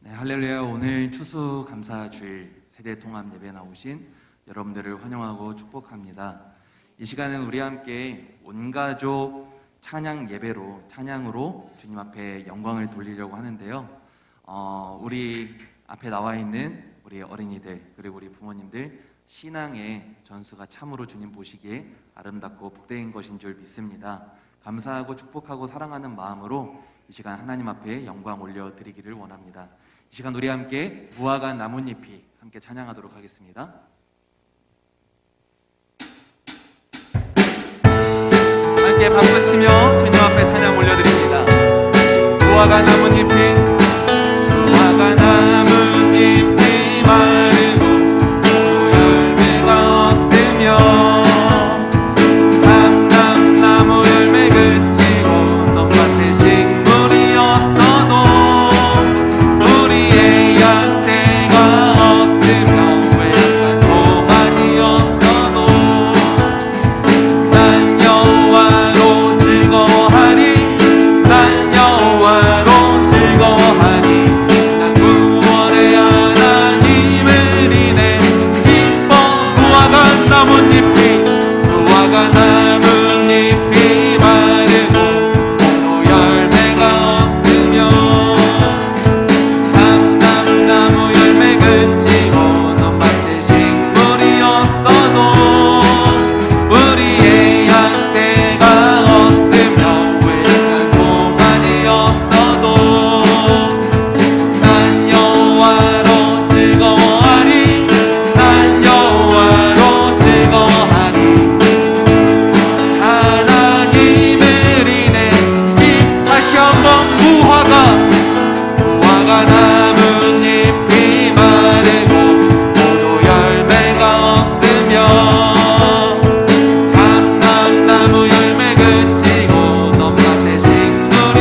네, 할렐루야. 오늘 추수감사주일 세대통합 예배 나오신 여러분들을 환영하고 축복합니다. 이 시간은 우리 함께 온가족 찬양 예배로, 찬양으로 주님 앞에 영광을 돌리려고 하는데요. 우리 앞에 나와 있는 우리 어린이들 그리고 우리 부모님들 신앙의 전수가 참으로 주님 보시기에 아름답고 복된 것인 줄 믿습니다. 감사하고 축복하고 사랑하는 마음으로 이 시간 하나님 앞에 영광 올려드리기를 원합니다. 이 시간 우리 함께 무화과 나뭇잎이 함께 찬양하도록 하겠습니다. 함께 박수치며 주님 앞에 찬양 올려드립니다. 무화과 나뭇잎이 마르고 열매가 없으며 감람나무 열매 그치고 넘밭에 식물이 없어도 우리의 양떼가 없으며 외양간 송아지 없어도 난 여호와로 즐거워하리 난 여호와로 즐거워하리 난 구원의 하나님을 인해 기뻐 무화과 나뭇잎이 마르고 또 열매가 없으며 감람나무 열매 그치고 넘밭에 식물이 없어도 우리의 양떼가 없으며 외양간 송아지 없어도 난 여호와로 즐거워하리 난 여호와로 즐거워하리 하나님을 인해 다시 한번 무화과 나뭇잎이 마르고 포도 열매가 없으며 감람나무 열매 그치고 넘밭에 식물이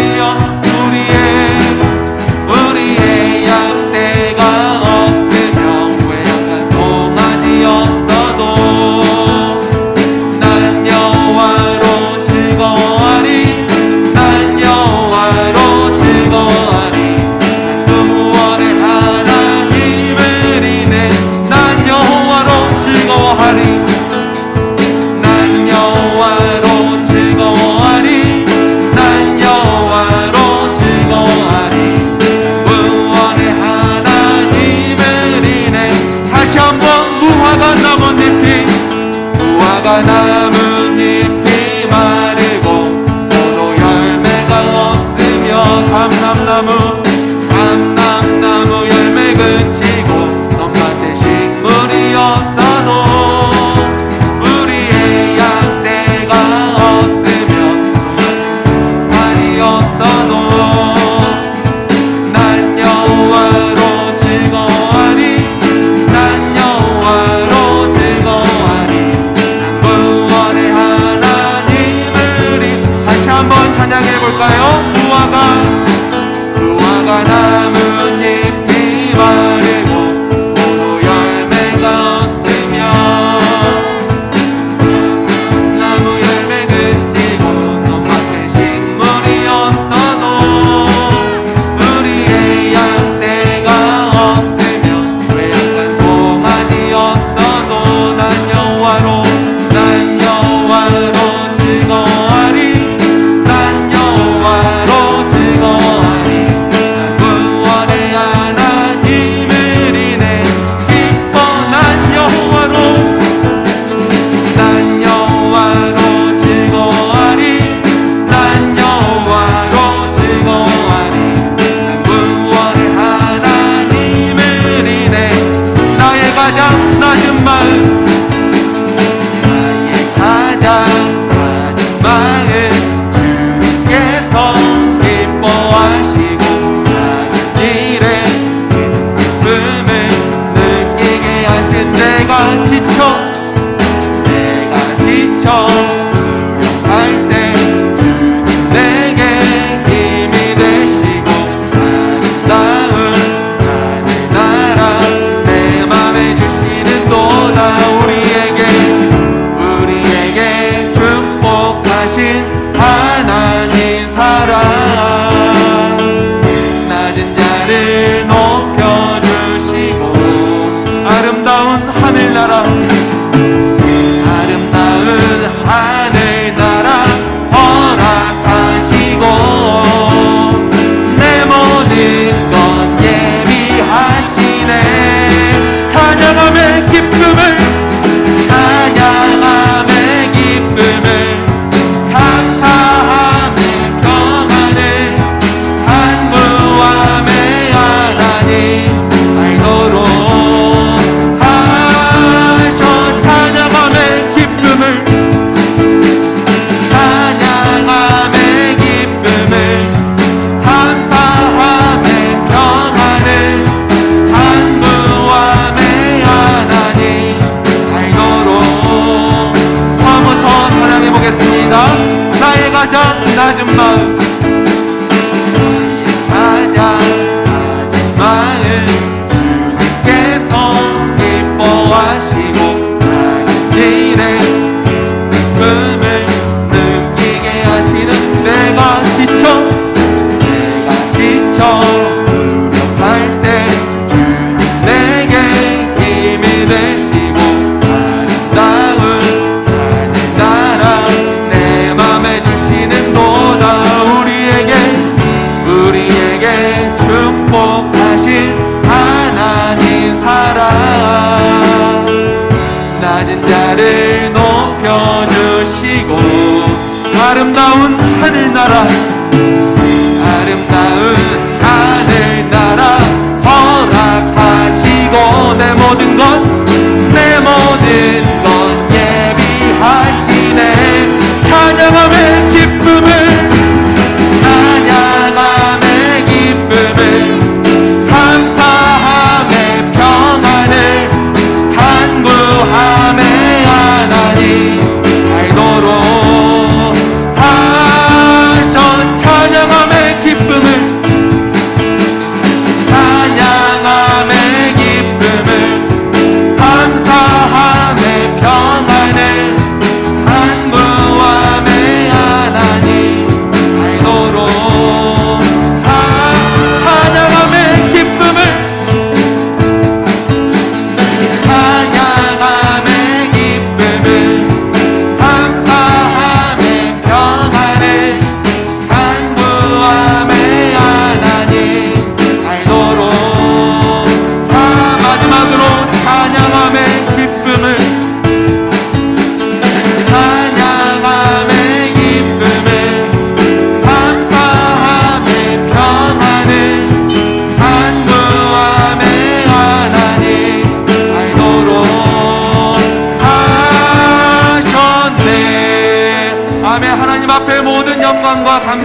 우리의 양떼가 없으며 외양간 송아지 없어도 난 여호와로 즐거워하리 난 여호와로 즐거워하리 난 구원의 하나님을 인해 난 여호와로 즐거워하리 난 여호와로 즐거워하리 난 여호와로 즐거워하리 난 구원의 하나님을 인해 다시 한번 무화과 나뭇잎이 마르고 포도 열매가 없으며 감람나무 열매 그치고 넘밭에 식물이 없어도 우리의 양떼가 없으며 말이 없어도 난 여호와로 즐거워하리 난 여호와로 즐거워하리 난 구원의 하나님을 다시 한번 찬양해볼까요? 무화과 나뭇잎이 마르고 포도 열매가 없으며 나무 열매 그치고 넘밭에 식물이 없어도 우리의 양떼가 없으며 외양간 송아지 없어도 난 여호와로 즐거워하리 난 여호와로 즐거워하리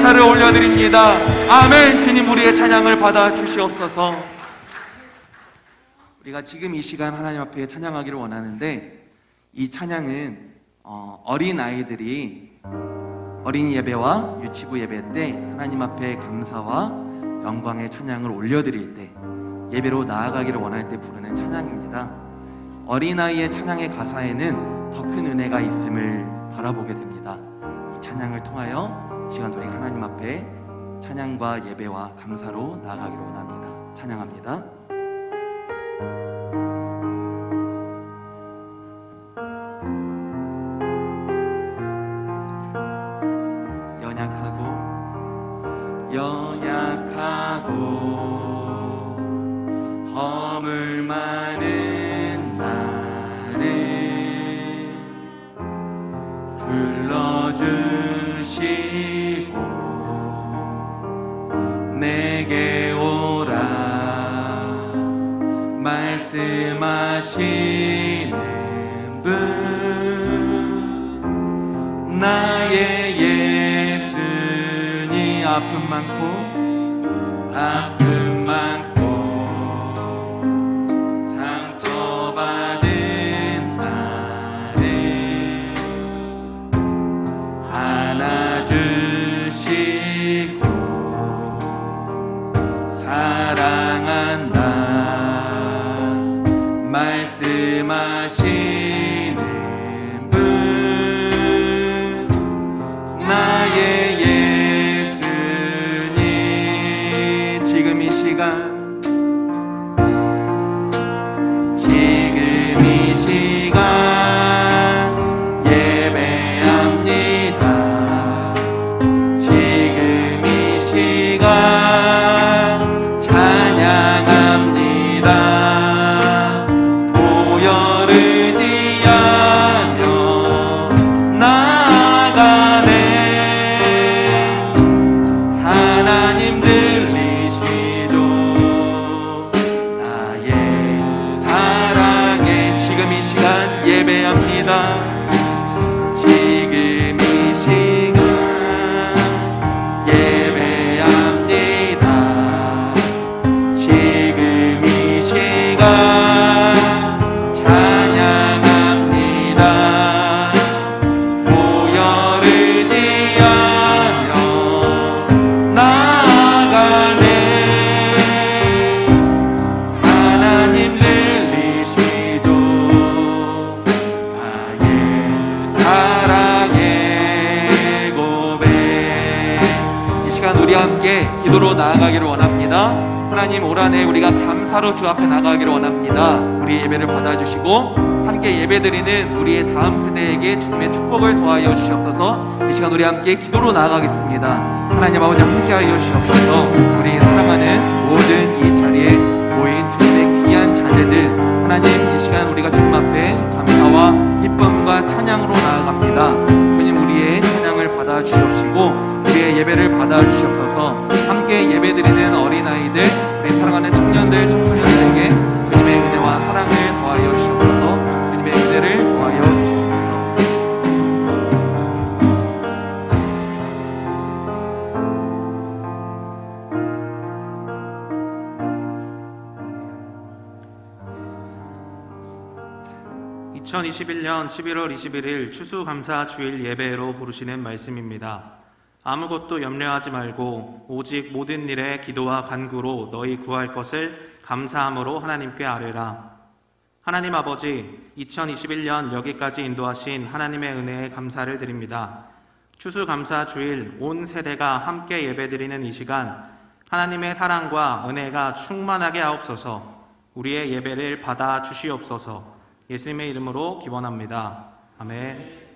감사를 올려드립니다. 아멘. 주님, 우리의 찬양을 받아 주시옵소서. 우리가 지금 이 시간 하나님 앞에 찬양하기를 원하는데, 이 찬양은 어린 아이들이 어린이 예배와 유치부 예배 때 하나님 앞에 감사와 영광의 찬양을 올려드릴 때, 예배로 나아가기를 원할 때 부르는 찬양입니다. 어린아이의 찬양의 가사에는 더 큰 은혜가 있음을 바라보게 됩니다. 이 찬양을 통하여 이 시간 우리가 하나님 앞에 찬양과 예배와 감사로 나아가기를 원합니다. 찬양합니다. 연약하고 허물 많은 나를 불러주시고 내게 오라 말씀하시는 분, 나의 예수니 아픔 많고 상처받은 나를 안아주시고 사랑한다 말씀하시는 분, 나의 예수님. 지금 이 시간 예배합니다. 지금 이 시간 찬양합니다. 보혈 의지하며 나아가네. 하나님 들리시죠 나의 사랑에. 지금 이 시간 예배합니다. 지금 이 시간 예배합니다. 지금 이 시간 찬양합니다. 보혈 의지하며 나아가네. 하나님 들리시죠 나의 사랑의 고백. 이 시간 우리 함께 기도로 나아가기를 원합니다. 하나님, 올 한 해 우리가 감사로 주 앞에 나아가기를 원합니다. 우리의 예배를 받아주시고 함께 예배드리는 우리의 다음 세대에게 주님의 축복을 더하여 주시옵소서. 이 시간 우리 함께 기도로 나아가겠습니다. 하나님 아버지, 함께하여 주시옵소서. 우리 사랑하는 모든 이 자리에 모인 주님의 귀한 자녀들, 하나님, 이 시간 우리가 주님 앞에 감사와 기쁨과 찬양으로 나아갑니다. 주님, 우리의 찬양을 받아주시옵시고 우리의 예배를 받아주시옵소서. 함께 예배드리는 어린아이들, 우리 사랑하는 청년들, 청소년들에게 주님의 은혜와 사랑을 더하여 주시옵소서. 주님의 은혜를 더하여 주시옵소서. 2021년 11월 21일 추수감사 주일 예배로 부르시는 말씀입니다. 아무것도 염려하지 말고 오직 모든 일에 기도와 간구로 너희 구할 것을 감사함으로 하나님께 아뢰라. 하나님 아버지, 2021년 여기까지 인도하신 하나님의 은혜에 감사를 드립니다. 추수감사 주일 온 세대가 함께 예배드리는 이 시간, 하나님의 사랑과 은혜가 충만하게 하옵소서. 우리의 예배를 받아 주시옵소서. 예수님의 이름으로 기원합니다. 아멘.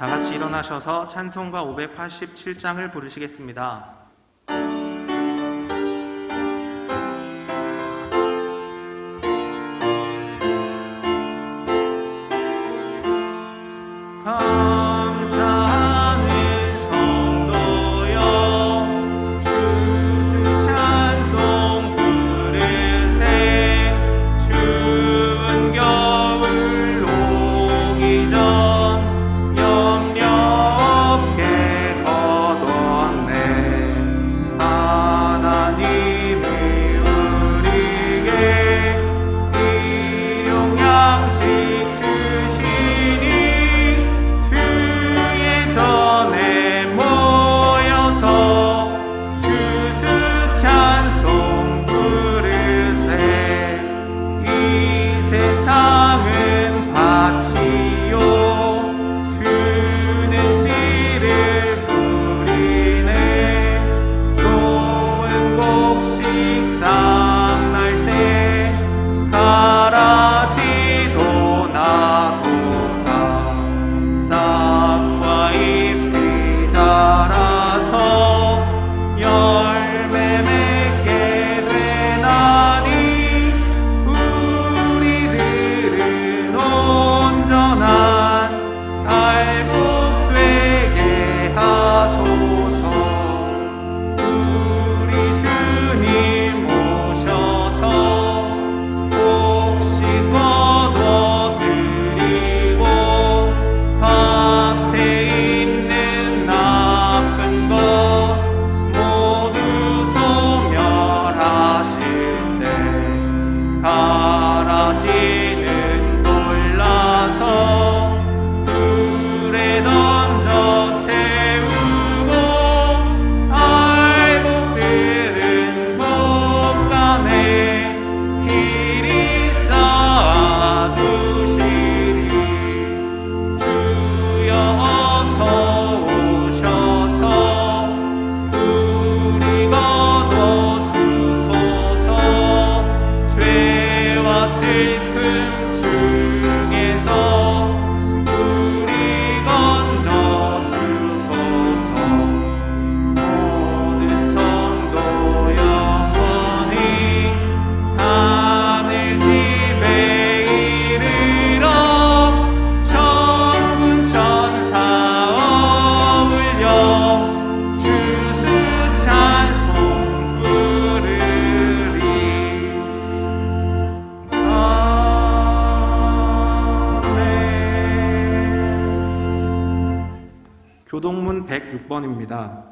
다 같이 일어나셔서 찬송가 587장을 부르시겠습니다. 감사하는 성도여 추수 찬송 부르세 추운 겨울 오기 전 염려 없게 거뒀네 하나님이 우리에게 일용 양식 주시니 주의 전에 모여서 추수 찬송 부르세 이 세상은 밭이요 주는 씨를 뿌리네 좋은 곡식 싹날 때 가라지도 나도다 싹과 잎이 자라서 열매 맺게 되나니 우리들은 온전한 알복 되게 하소서 우리 주님 오셔서 곡식 거둬 드리고 밭에 있는 나쁜 것 모두 소멸하실 때 가라지는 골라서 불에 던져 태우고 알곡들은 곳간에 길이 쌓아두시리 주여 어서 오셔서 우리 거둬 주소서 죄와 슬픔 중에서 우리 건져 주소서 모든 성도 영원히 하늘 집에 이르러 천군 천사 어울려 추수 찬송 부르리 아멘. 교동문 106번입니다.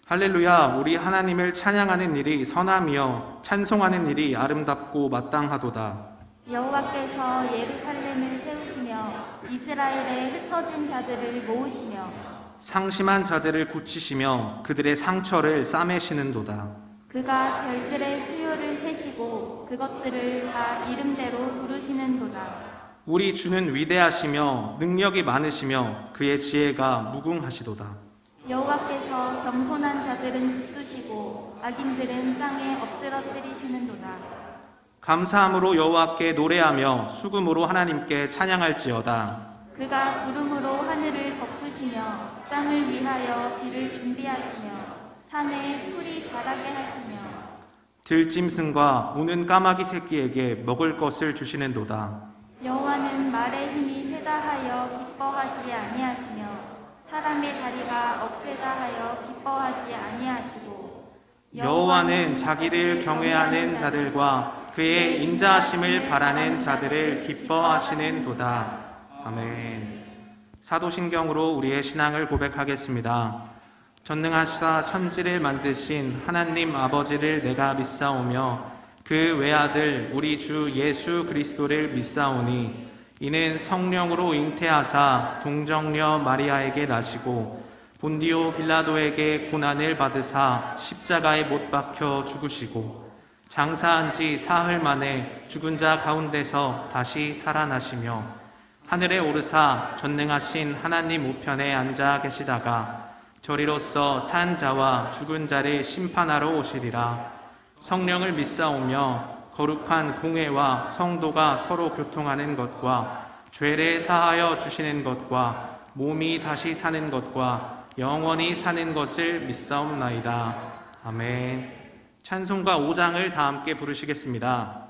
할렐루야 우리 하나님을 찬양하는 일이 선함이여 찬송하는 일이 아름답고 마땅하도다. 여호와께서 예루살렘을 세우시며 이스라엘의 흩어진 자들을 모으시며 상심한 자들을 고치시며 그들의 상처를 싸매시는도다. 그가 별들의 수요를 세시고 그것들을 다 이름대로 부르시는도다. 우리 주는 위대하시며 능력이 많으시며 그의 지혜가 무궁하시도다. 여호와께서 겸손한 자들은 붙드시고 악인들은 땅에 엎드러뜨리시는도다. 감사함으로 여호와께 노래하며 수금으로 하나님께 찬양할지어다. 그가 구름으로 하늘을 덮으시며 땅을 위하여 비를 준비하시며 산에 풀이 자라게 하시며 들짐승과 우는 까마귀 새끼에게 먹을 것을 주시는도다. 여호와는 말의 힘이 세다 하여 기뻐하지 아니하시며 사람의 다리가 억세다 하여 기뻐하지 아니하시고 여호와는 자기를 경외하는 자들과 그의 인자하심을 바라는 자들을 기뻐하시는도다. 아멘. 사도신경으로 우리의 신앙을 고백하겠습니다. 전능하시사 천지를 만드신 하나님 아버지를 내가 믿사오며 그 외아들 우리 주 예수 그리스도를 믿사오니 이는 성령으로 잉태하사 동정녀 마리아에게 나시고 본디오 빌라도에게 고난을 받으사 십자가에 못 박혀 죽으시고 장사한 지 사흘 만에 죽은 자 가운데서 다시 살아나시며 하늘에 오르사 전능하신 하나님 우편에 앉아 계시다가 저리로서 산 자와 죽은 자를 심판하러 오시리라. 성령을 믿사오며 거룩한 공회와 성도가 서로 교통하는 것과 죄를 사하여 주시는 것과 몸이 다시 사는 것과 영원히 사는 것을 믿사옵나이다. 아멘. 찬송가 5장을 다 함께 부르시겠습니다.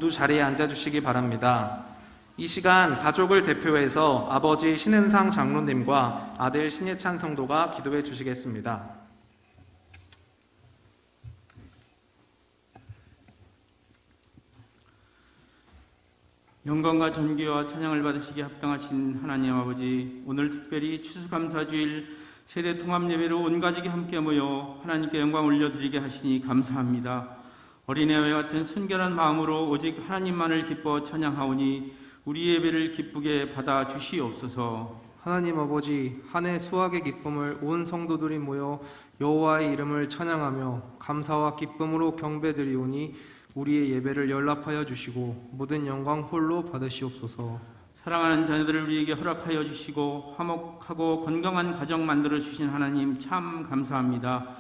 모두 자리에 앉아주시기 바랍니다. 이 시간 가족을 대표해서 아버지 신은상 장로님과 아들 신예찬 성도가 기도해 주시겠습니다. 영광과 존귀와 찬양을 받으시기에 합당하신 하나님 아버지, 오늘 특별히 추수감사주일 세대 통합 예배로 온 가족이 함께 모여 하나님께 영광 올려드리게 하시니 감사합니다. 어린애와 같은 순결한 마음으로 오직 하나님만을 기뻐 찬양하오니 우리 예배를 기쁘게 받아 주시옵소서. 하나님 아버지, 한 해 수확의 기쁨을 온 성도들이 모여 여호와의 이름을 찬양하며 감사와 기쁨으로 경배드리오니 우리의 예배를 연락하여 주시고 모든 영광 홀로 받으시옵소서. 사랑하는 자녀들을 우리에게 허락하여 주시고 화목하고 건강한 가정 만들어 주신 하나님 참 감사합니다.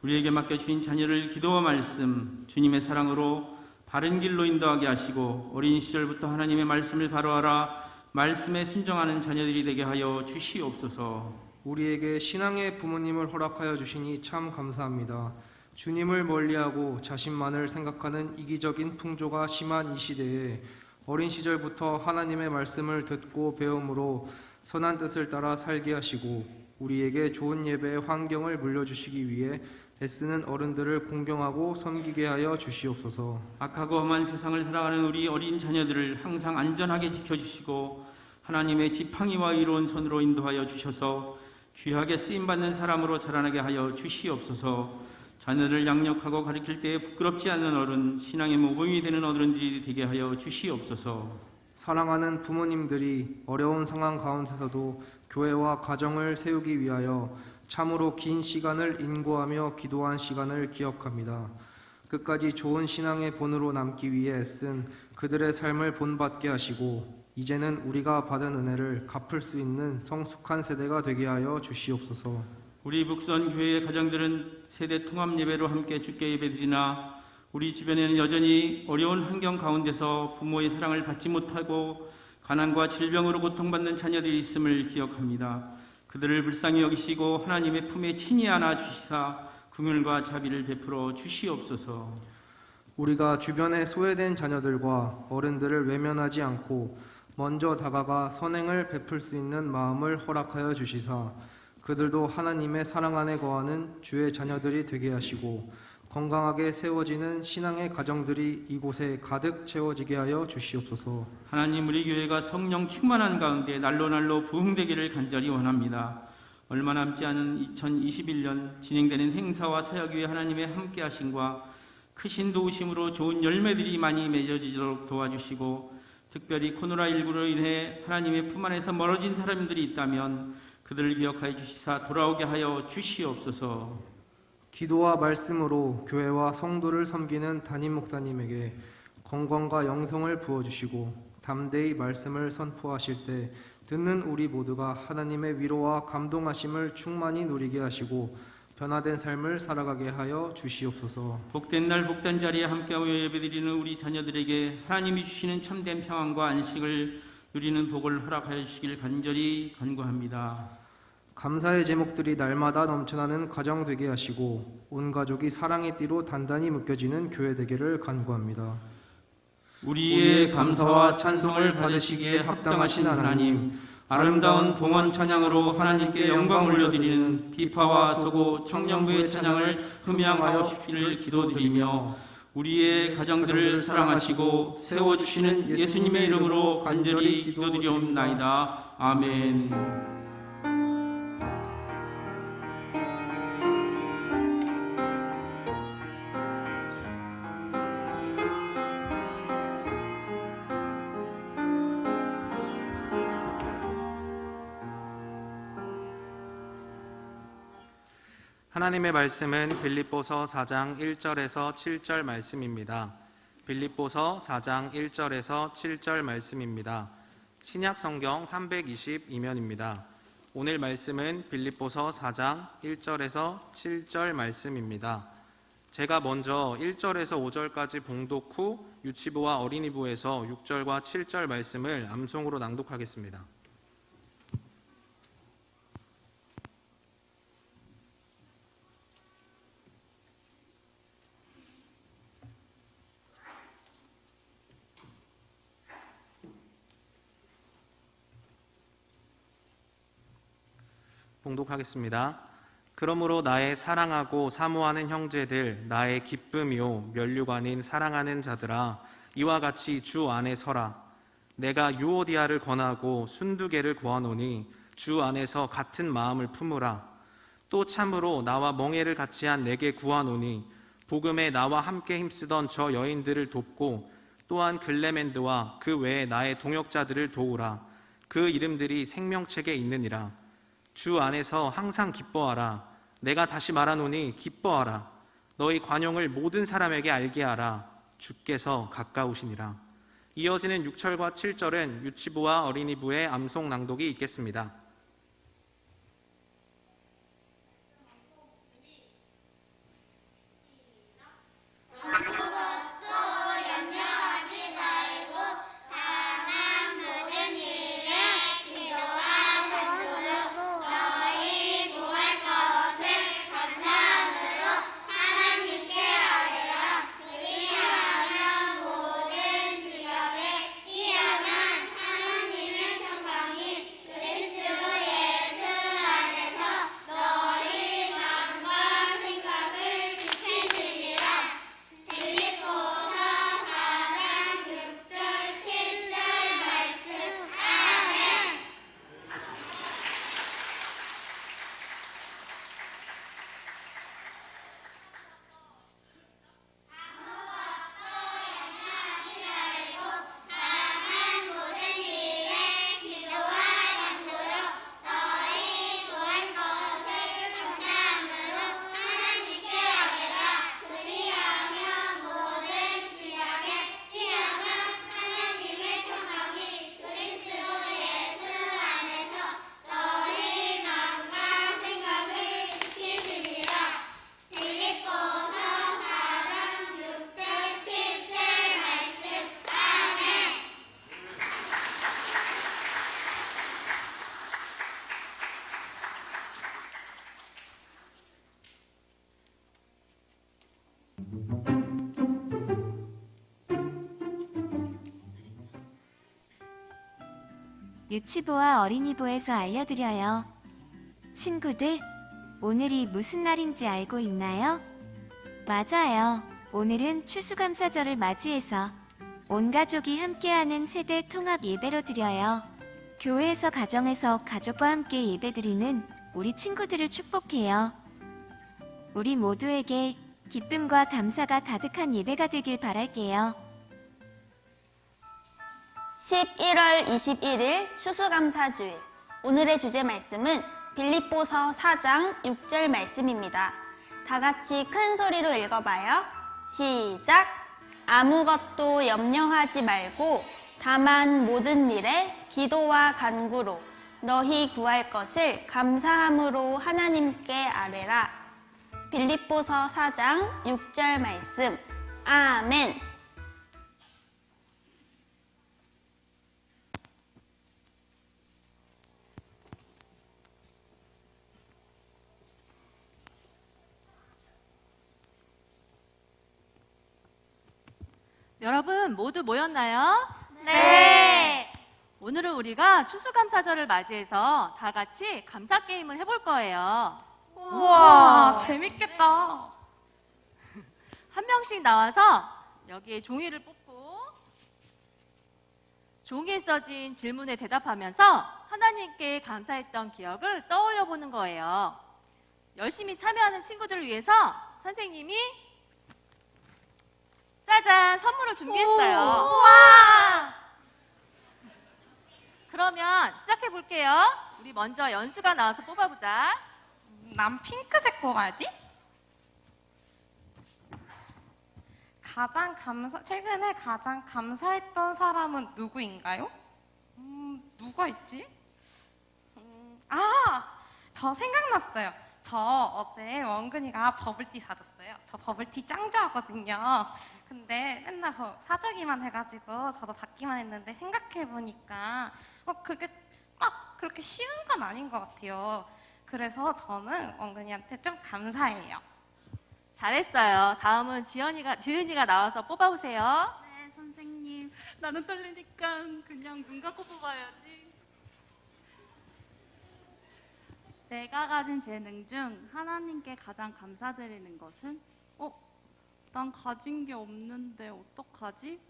우리에게 맡겨주신 자녀를 기도와 말씀, 주님의 사랑으로 바른 길로 인도하게 하시고 어린 시절부터 하나님의 말씀을 바로하라 말씀에 순종하는 자녀들이 되게 하여 주시옵소서. 우리에게 신앙의 부모님을 허락하여 주시니 참 감사합니다. 주님을 멀리하고 자신만을 생각하는 이기적인 풍조가 심한 이 시대에 어린 시절부터 하나님의 말씀을 듣고 배움으로 선한 뜻을 따라 살게 하시고 우리에게 좋은 예배의 환경을 물려주시기 위해 애쓰는 어른들을 공경하고 섬기게 하여 주시옵소서. 악하고 험한 세상을 살아가는 우리 어린 자녀들을 항상 안전하게 지켜주시고 하나님의 지팡이와 의로운 손으로 인도하여 주셔서 귀하게 쓰임받는 사람으로 자라나게 하여 주시옵소서. 자녀를 양육하고 가르칠 때에 부끄럽지 않는 어른, 신앙의 모범이 되는 어른들이 되게 하여 주시옵소서. 사랑하는 부모님들이 어려운 상황 가운데서도 교회와 가정을 세우기 위하여 참으로 긴 시간을 인고하며 기도한 시간을 기억합니다. 끝까지 좋은 신앙의 본으로 남기 위해 애쓴 그들의 삶을 본받게 하시고 이제는 우리가 받은 은혜를 갚을 수 있는 성숙한 세대가 되게 하여 주시옵소서. 우리 북선 교회의 가정들은 세대 통합 예배로 함께 주께 예배드리나 우리 주변에는 여전히 어려운 환경 가운데서 부모의 사랑을 받지 못하고 가난과 질병으로 고통받는 자녀들이 있음을 기억합니다. 그들을 불쌍히 여기시고 하나님의 품에 친히 안아 주시사 긍휼과 자비를 베풀어 주시옵소서. 우리가 주변에 소외된 자녀들과 어른들을 외면하지 않고 먼저 다가가 선행을 베풀 수 있는 마음을 허락하여 주시사 그들도 하나님의 사랑 안에 거하는 주의 자녀들이 되게 하시고 건강하게 세워지는 신앙의 가정들이 이곳에 가득 채워지게 하여 주시옵소서. 하나님, 우리 교회가 성령 충만한 가운데 날로 부흥되기를 간절히 원합니다. 얼마 남지 않은 2021년 진행되는 행사와 사역 위에 하나님의 함께 하심과 크신 도우심으로 좋은 열매들이 많이 맺어지도록 도와주시고 특별히 코로나19로 인해 하나님의 품 안에서 멀어진 사람들이 있다면 그들을 기억하여 주시사 돌아오게 하여 주시옵소서. 기도와 말씀으로 교회와 성도를 섬기는 담임 목사님에게 건강과 영성을 부어주시고 담대히 말씀을 선포하실 때 듣는 우리 모두가 하나님의 위로와 감동하심을 충만히 누리게 하시고 변화된 삶을 살아가게 하여 주시옵소서. 복된 날 복된 자리에 함께하며 예배드리는 우리 자녀들에게 하나님이 주시는 참된 평안과 안식을 누리는 복을 허락하여 주시길 간절히 간구합니다. 감사의 제목들이 날마다 넘쳐나는 가정 되게 하시고 온 가족이 사랑의 띠로 단단히 묶여지는 교회 되기를 간구합니다. 우리의 감사와 찬송을 받으시기에 합당하신 하나님, 아름다운 봉헌 찬양으로 하나님께 영광 올려드리는 비파와 서고 청년부의 찬양을 흠양하여 주시기를 기도드리며 우리의 가정들을 사랑하시고 세워주시는 예수님의 이름으로 간절히 기도드리옵나이다. 아멘. 하나님의 말씀은 빌립보서 4장 1절에서 7절 말씀입니다. 빌립보서 4장 1절에서 7절 말씀입니다. 신약 성경 322면입니다. 오늘 말씀은 빌립보서 4장 1절에서 7절 말씀입니다. 제가 먼저 1절에서 5절까지 봉독 후 유치부와 어린이부에서 6절과 7절 말씀을 암송으로 낭독하겠습니다. 봉독하겠습니다. 그러므로 나의 사랑하고 사모하는 형제들, 나의 기쁨이요 면류관인 사랑하는 자들아, 이와 같이 주 안에 서라. 내가 유오디아를 권하고 순두개를 고하노니 주 안에서 같은 마음을 품으라. 또 참으로 나와 멍에를 같이한 내게 구하노니 복음에 나와 함께 힘쓰던 저 여인들을 돕고 또한 글레멘드와 그 외에 나의 동역자들을 도우라. 그 이름들이 생명책에 있느니라. 주 안에서 항상 기뻐하라. 내가 다시 말하노니 기뻐하라. 너희 관용을 모든 사람에게 알게 하라. 주께서 가까우시니라. 이어지는 6절과 7절은 유치부와 어린이부의 암송 낭독이 있겠습니다. 유치부와 어린이부에서 알려드려요. 친구들, 오늘이 무슨 날인지 알고 있나요? 맞아요. 오늘은 추수감사절을 맞이해서 온 가족이 함께하는 세대 통합 예배로 드려요. 교회에서 가정에서 가족과 함께 예배드리는 우리 친구들을 축복해요. 우리 모두에게 기쁨과 감사가 가득한 예배가 되길 바랄게요. 11월 21일 추수감사주일. 오늘의 주제 말씀은 빌립보서 4장 6절 말씀입니다. 다 같이 큰 소리로 읽어봐요. 시작! 아무것도 염려하지 말고 다만 모든 일에 기도와 간구로 너희 구할 것을 감사함으로 하나님께 아뢰라. 빌립보서 4장 6절 말씀. 아멘. 여러분 모두 모였나요? 네. 오늘은 우리가 추수감사절을 맞이해서 다 같이 감사 게임을 해볼 거예요. 우와, 재밌겠다. 한 명씩 나와서 여기에 종이를 뽑고 종이에 써진 질문에 대답하면서 하나님께 감사했던 기억을 떠올려 보는 거예요. 열심히 참여하는 친구들을 위해서 선생님이 짜잔 선물을 준비했어요. 우와! 그러면 시작해 볼게요. 우리 먼저 연수가 나와서 뽑아보자. 난 핑크색 뽑아야지. 최근에 가장 감사했던 사람은 누구인가요? 누가 있지? 저 생각났어요. 저 어제 원근이가 버블티 사줬어요. 저 버블티 짱 좋아하거든요. 근데 맨날 사주기만 해가지고 저도 받기만 했는데 생각해보니까 그게 막 그렇게 쉬운 건 아닌 것 같아요. 그래서 저는 원근이한테 좀 감사해요. 잘했어요. 다음은 지은이가 나와서 뽑아보세요. 네, 선생님. 나는 떨리니까 그냥 눈 감고 뽑아야지. 내가 가진 재능 중 하나님께 가장 감사드리는 것은? 난 가진 게 없는데 어떡하지?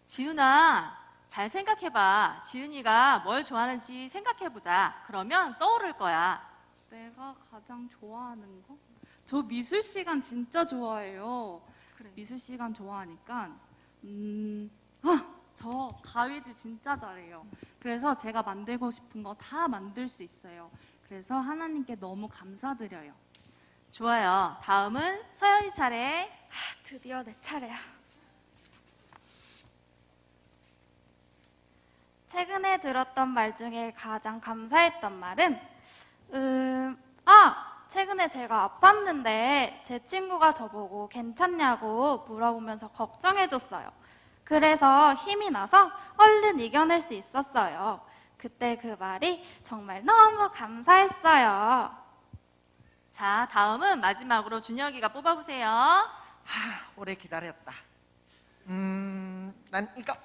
지은아, 잘 생각해봐. 지은이가 뭘 좋아하는지 생각해보자. 그러면 떠오를 거야. 내가 가장 좋아하는 거? 저 미술 시간 진짜 좋아해요. 그래. 미술 시간 좋아하니까 저 가위질 진짜 잘해요. 그래서 제가 만들고 싶은 거 다 만들 수 있어요. 그래서 하나님께 너무 감사드려요. 좋아요. 다음은 서연이 차례. 드디어 내 차례야. 최근에 들었던 말 중에 가장 감사했던 말은 최근에 제가 아팠는데 제 친구가 저보고 괜찮냐고 물어보면서 걱정해줬어요. 그래서 힘이 나서 얼른 이겨낼 수 있었어요. 그때 그 말이 정말 너무 감사했어요. 자, 다음은 마지막으로 준혁이가 뽑아보세요. 오래 기다렸다. 난 이거.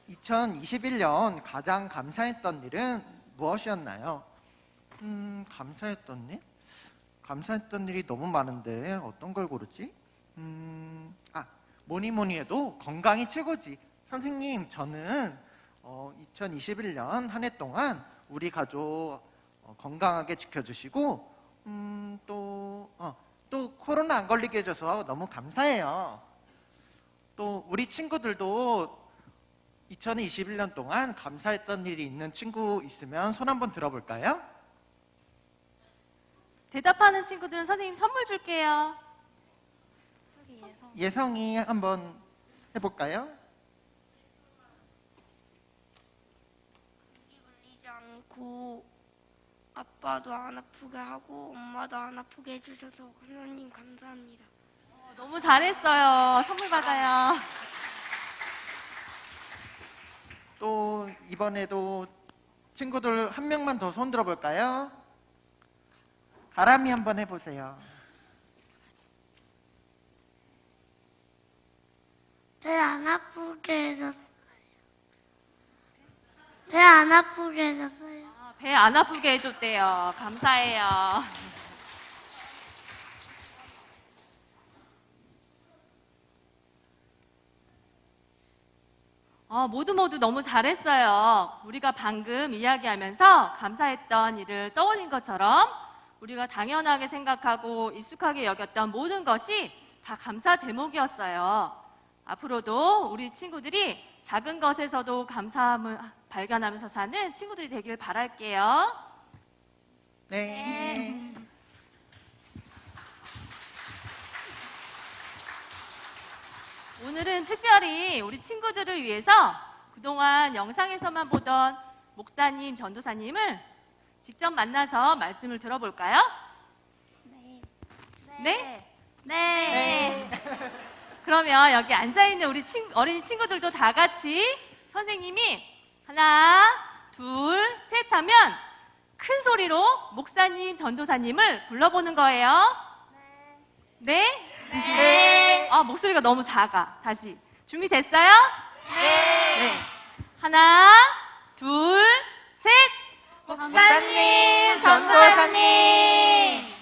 2021년 가장 감사했던 일은 무엇이었나요? 감사했던 일? 감사했던 일이 너무 많은데 어떤 걸 고르지? 뭐니 해도 건강이 최고지. 선생님, 저는 2021년 한 해 동안 우리 가족 건강하게 지켜주시고 또 코로나 안 걸리게 해줘서 너무 감사해요. 또 우리 친구들도 2021년 동안 감사했던 일이 있는 친구 있으면 손 한번 들어볼까요? 대답하는 친구들은 선생님 선물 줄게요. 예성이 한번 해볼까요? 감기 걸리지 않고 아빠도 안 아프게 하고 엄마도 안 아프게 해주셔서 하나님 감사합니다. 너무 잘했어요. 선물 받아요. 또 이번에도 친구들 한 명만 더 손 들어볼까요? 가람이 한번 해보세요. 배 안 아프게 해줬어요. 배 안 아프게 해줬어요. 배 안 아프게 해줬대요. 감사해요. 모두 너무 잘했어요. 우리가 방금 이야기하면서 감사했던 일을 떠올린 것처럼 우리가 당연하게 생각하고 익숙하게 여겼던 모든 것이 다 감사 제목이었어요. 앞으로도 우리 친구들이 작은 것에서도 감사함을 발견하면서 사는 친구들이 되길 바랄게요. 네. 오늘은 특별히 우리 친구들을 위해서 그동안 영상에서만 보던 목사님, 전도사님을 직접 만나서 말씀을 들어볼까요? 네? 네. 그러면 여기 앉아있는 우리 어린이 친구들도 다 같이 선생님이 하나, 둘, 셋 하면 큰 소리로 목사님, 전도사님을 불러보는 거예요. 네? 네? 목소리가 너무 작아. 다시. 준비됐어요? 네. 하나, 둘, 셋. 목사님, 전도사님.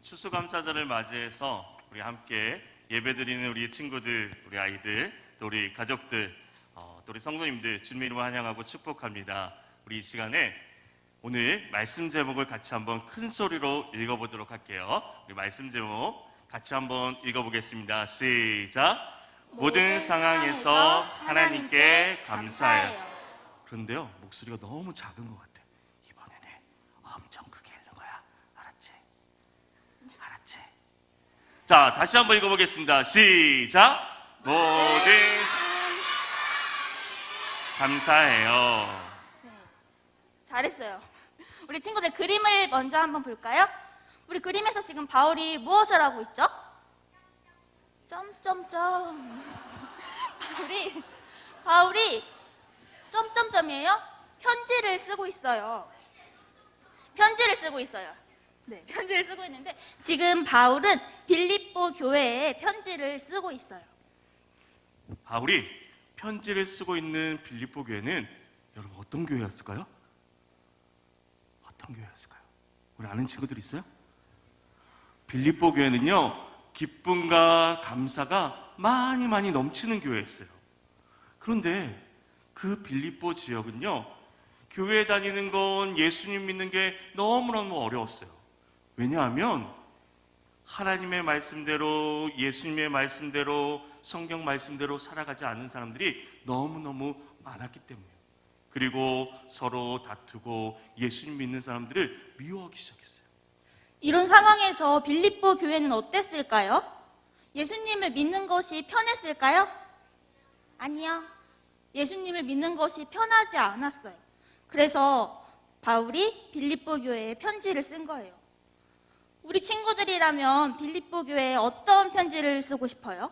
추수감사절을 맞이해서 우리 함께 예배드리는 우리 친구들, 우리 아이들, 또 우리 가족들, 또 우리 성도님들 주님의 이름을 환영하고 축복합니다. 우리 이 시간에 오늘 말씀 제목을 같이 한번 큰 소리로 읽어보도록 할게요. 우리 말씀 제목 같이 한번 읽어보겠습니다. 시작. 모든 상황에서 하나님께 감사해요. 그런데요, 목소리가 너무 작은 것 같아. 이번에는 엄청 크게 읽는 거야. 알았지? 알았지? 자, 다시 한번 읽어보겠습니다. 시작. 모든 감사해요. 잘했어요. 우리 친구들 그림을 먼저 한번 볼까요? 우리 그림에서 지금 바울이 무엇을 하고 있죠? 점점점. 바울이 점점점이에요? 편지를 쓰고 있어요. 편지를 쓰고 있어요. 네, 편지를 쓰고 있는데 지금 바울은 빌립보 교회에 편지를 쓰고 있어요. 바울이 편지를 쓰고 있는 빌립보 교회는 여러분 어떤 교회였을까요? 어떤 교회였을까요? 우리 아는 친구들 있어요? 빌립보 교회는요, 기쁨과 감사가 많이 넘치는 교회였어요. 그런데 그 빌립보 지역은요, 교회 다니는 건 예수님 믿는 게 너무너무 어려웠어요. 왜냐하면 하나님의 말씀대로, 예수님의 말씀대로, 성경 말씀대로 살아가지 않는 사람들이 너무너무 많았기 때문이에요. 그리고 서로 다투고 예수님 믿는 사람들을 미워하기 시작했어요. 이런 상황에서 빌립보 교회는 어땠을까요? 예수님을 믿는 것이 편했을까요? 아니요. 예수님을 믿는 것이 편하지 않았어요. 그래서 바울이 빌립보 교회에 편지를 쓴 거예요. 우리 친구들이라면 빌립보 교회에 어떤 편지를 쓰고 싶어요?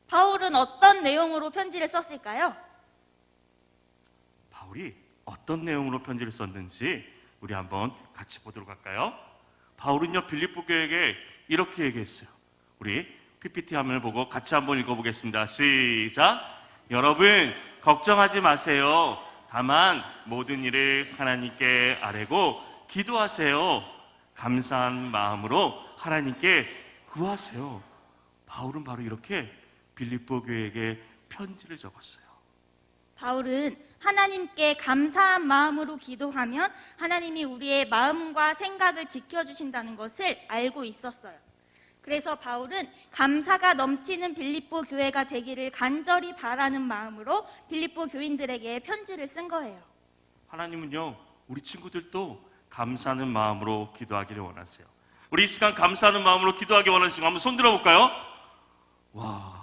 바울은 어떤 내용으로 편지를 썼을까요? 바울이 어떤 내용으로 편지를 썼는지 우리 한번 같이 보도록 할까요? 바울은요, 빌립보 교회에게 이렇게 얘기했어요. 우리 PPT 화면을 보고 같이 한번 읽어보겠습니다. 시작. 여러분 걱정하지 마세요. 다만 모든 일을 하나님께 아뢰고 기도하세요. 감사한 마음으로 하나님께 구하세요. 바울은 바로 이렇게 빌립보 교회에게 편지를 적었어요. 바울은 하나님께 감사한 마음으로 기도하면 하나님이 우리의 마음과 생각을 지켜주신다는 것을 알고 있었어요. 그래서 바울은 감사가 넘치는 빌립보 교회가 되기를 간절히 바라는 마음으로 빌립보 교인들에게 편지를 쓴 거예요. 하나님은요, 우리 친구들도 감사하는 마음으로 기도하기를 원하세요. 우리 이 시간 감사하는 마음으로 기도하기 원하시고 한번 손 들어볼까요? 와,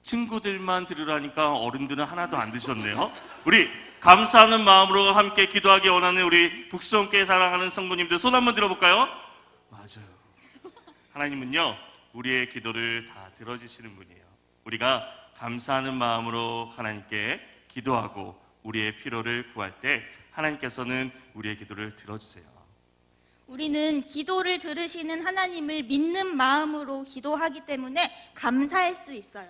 친구들만 들으라니까 어른들은 하나도 안 드셨네요. 우리 감사하는 마음으로 함께 기도하기 원하는 우리 북수원교회 사랑하는 성도님들 손 한번 들어볼까요? 맞아요. 하나님은요, 우리의 기도를 다 들어주시는 분이에요. 우리가 감사하는 마음으로 하나님께 기도하고 우리의 필요를 구할 때 하나님께서는 우리의 기도를 들어주세요. 우리는 기도를 들으시는 하나님을 믿는 마음으로 기도하기 때문에 감사할 수 있어요.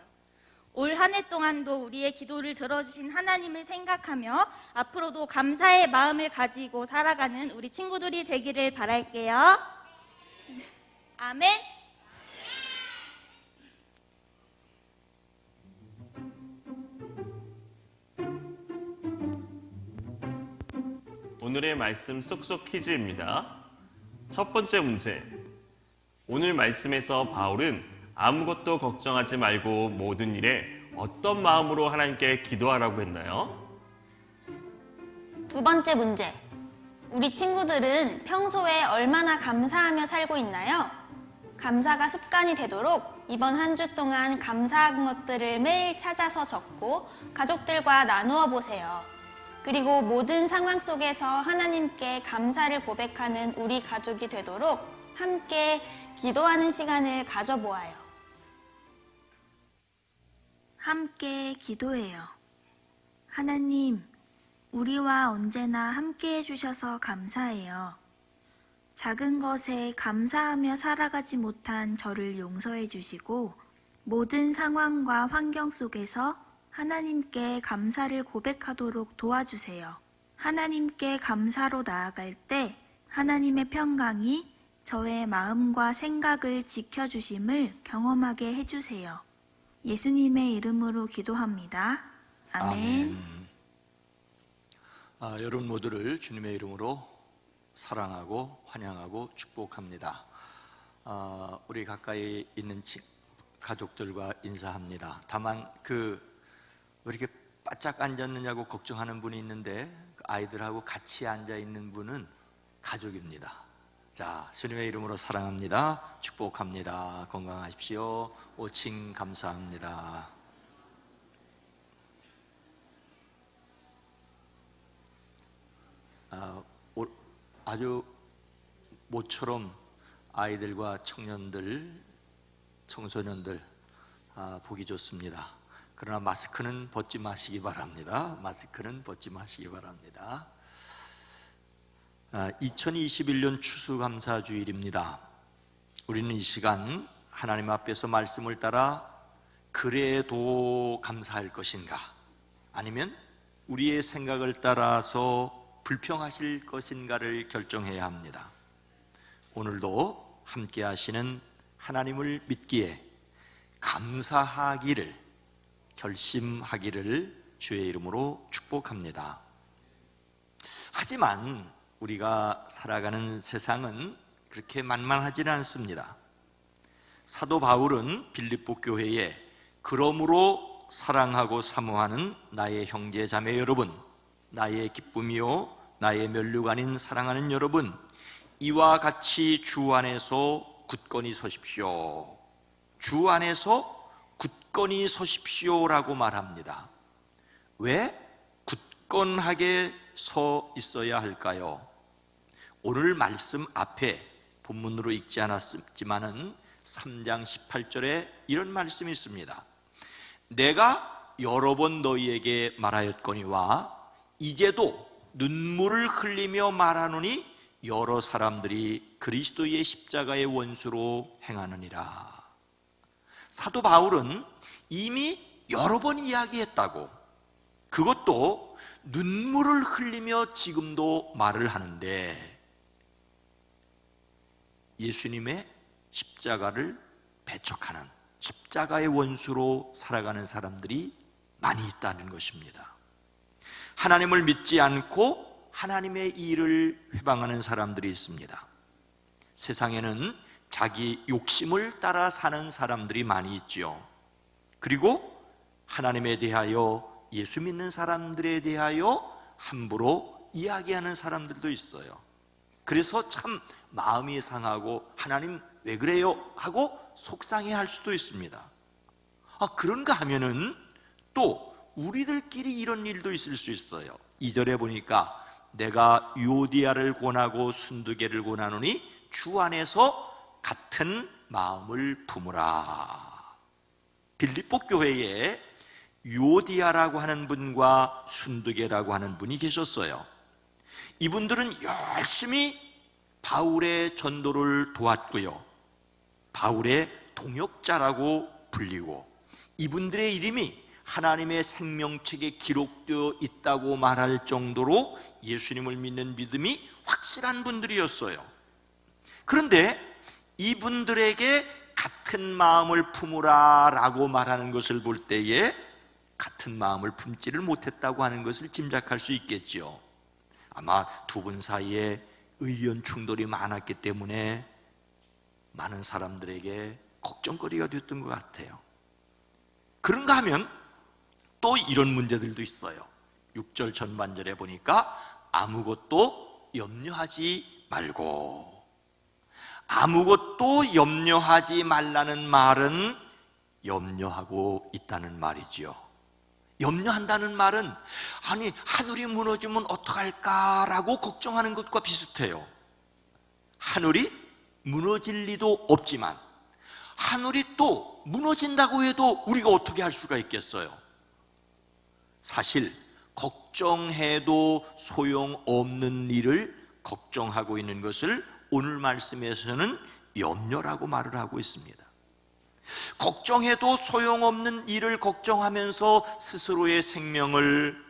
올 한 해 동안도 우리의 기도를 들어주신 하나님을 생각하며 앞으로도 감사의 마음을 가지고 살아가는 우리 친구들이 되기를 바랄게요. 아멘. 오늘의 말씀 쏙쏙 퀴즈입니다. 첫 번째 문제. 오늘 말씀에서 바울은 아무것도 걱정하지 말고 모든 일에 어떤 마음으로 하나님께 기도하라고 했나요? 두 번째 문제. 우리 친구들은 평소에 얼마나 감사하며 살고 있나요? 감사가 습관이 되도록 이번 한 주 동안 감사한 것들을 매일 찾아서 적고 가족들과 나누어 보세요. 그리고 모든 상황 속에서 하나님께 감사를 고백하는 우리 가족이 되도록 함께 기도하는 시간을 가져보아요. 함께 기도해요. 하나님, 우리와 언제나 함께 해주셔서 감사해요. 작은 것에 감사하며 살아가지 못한 저를 용서해 주시고 모든 상황과 환경 속에서 하나님께 감사를 고백하도록 도와주세요. 하나님께 감사로 나아갈 때 하나님의 평강이 저의 마음과 생각을 지켜주심을 경험하게 해주세요. 예수님의 이름으로 기도합니다. 아멘. 여러분 모두를 주님의 이름으로 사랑하고 환영하고 축복합니다. 우리 가까이 있는 가족들과 인사합니다. 다만 왜 이렇게 바짝 앉았느냐고 걱정하는 분이 있는데 그 아이들하고 같이 앉아 있는 분은 가족입니다. 자, 주님의 이름으로 사랑합니다. 축복합니다. 건강하십시오. 오칭 감사합니다. 아주 모처럼 아이들과 청년들, 청소년들 보기 좋습니다. 그러나 마스크는 벗지 마시기 바랍니다. 마스크는 벗지 마시기 바랍니다. 2021년 추수감사주일입니다. 우리는 이 시간 하나님 앞에서 말씀을 따라 그래도 감사할 것인가, 아니면 우리의 생각을 따라서 불평하실 것인가를 결정해야 합니다. 오늘도 함께 하시는 하나님을 믿기에 감사하기를 결심하기를 주의 이름으로 축복합니다. 하지만 우리가 살아가는 세상은 그렇게 만만하지는 않습니다. 사도 바울은 빌립보 교회에 그러므로 사랑하고 사모하는 나의 형제 자매 여러분, 나의 기쁨이요 나의 면류관인 사랑하는 여러분, 이와 같이 주 안에서 굳건히 서십시오. 주 안에서 굳건히 서십시오라고 말합니다. 왜 굳건하게 서 있어야 할까요? 오늘 말씀 앞에 본문으로 읽지 않았지만은 3장 18절에 이런 말씀이 있습니다. 내가 여러 번 너희에게 말하였거니와 이제도 눈물을 흘리며 말하노니 여러 사람들이 그리스도의 십자가의 원수로 행하느니라. 사도 바울은 이미 여러 번 이야기했다고, 그것도 눈물을 흘리며 지금도 말을 하는데, 예수님의 십자가를 배척하는, 십자가의 원수로 살아가는 사람들이 많이 있다는 것입니다. 하나님을 믿지 않고 하나님의 일을 회방하는 사람들이 있습니다. 세상에는 자기 욕심을 따라 사는 사람들이 많이 있죠. 그리고 하나님에 대하여, 예수 믿는 사람들에 대하여 함부로 이야기하는 사람들도 있어요. 그래서 참 마음이 상하고 하나님 왜 그래요? 하고 속상해할 수도 있습니다. 그런가 하면은 또 우리들끼리 이런 일도 있을 수 있어요. 2절에 보니까 내가 유오디아를 권하고 순두개를 권하노니 주 안에서 같은 마음을 품으라. 빌립보 교회에 유오디아라고 하는 분과 순두개라고 하는 분이 계셨어요. 이분들은 열심히 바울의 전도를 도왔고요, 바울의 동역자라고 불리고, 이분들의 이름이 하나님의 생명책에 기록되어 있다고 말할 정도로 예수님을 믿는 믿음이 확실한 분들이었어요. 그런데 이분들에게 같은 마음을 품으라 라고 말하는 것을 볼 때에 같은 마음을 품지를 못했다고 하는 것을 짐작할 수 있겠죠. 아마 두 분 사이에 의견 충돌이 많았기 때문에 많은 사람들에게 걱정거리가 됐던 것 같아요. 그런가 하면 또 이런 문제들도 있어요. 6절 전반절에 보니까 아무것도 염려하지 말고, 아무것도 염려하지 말라는 말은 염려하고 있다는 말이죠. 염려한다는 말은 아니 하늘이 무너지면 어떡할까라고 걱정하는 것과 비슷해요. 하늘이 무너질 리도 없지만 하늘이 또 무너진다고 해도 우리가 어떻게 할 수가 있겠어요? 사실 걱정해도 소용없는 일을 걱정하고 있는 것을 오늘 말씀에서는 염려라고 말을 하고 있습니다. 걱정해도 소용없는 일을 걱정하면서 스스로의 생명을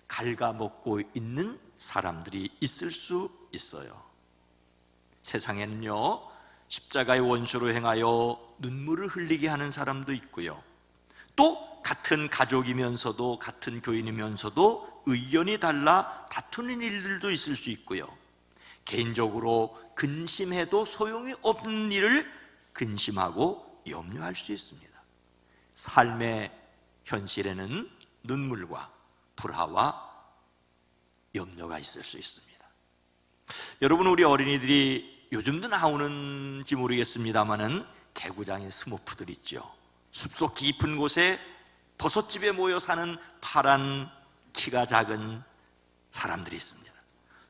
갉아먹고 있는 사람들이 있을 수 있어요. 세상에는요, 십자가의 원수로 행하여 눈물을 흘리게 하는 사람도 있고요, 또 같은 가족이면서도 같은 교인이면서도 의견이 달라 다투는 일들도 있을 수 있고요, 개인적으로 근심해도 소용이 없는 일을 근심하고 염려할 수 있습니다. 삶의 현실에는 눈물과 불화와 염려가 있을 수 있습니다. 여러분, 우리 어린이들이 요즘도 나오는지 모르겠습니다만은 개구장의 스머프들 있죠. 숲속 깊은 곳에 버섯집에 모여 사는 파란 키가 작은 사람들이 있습니다.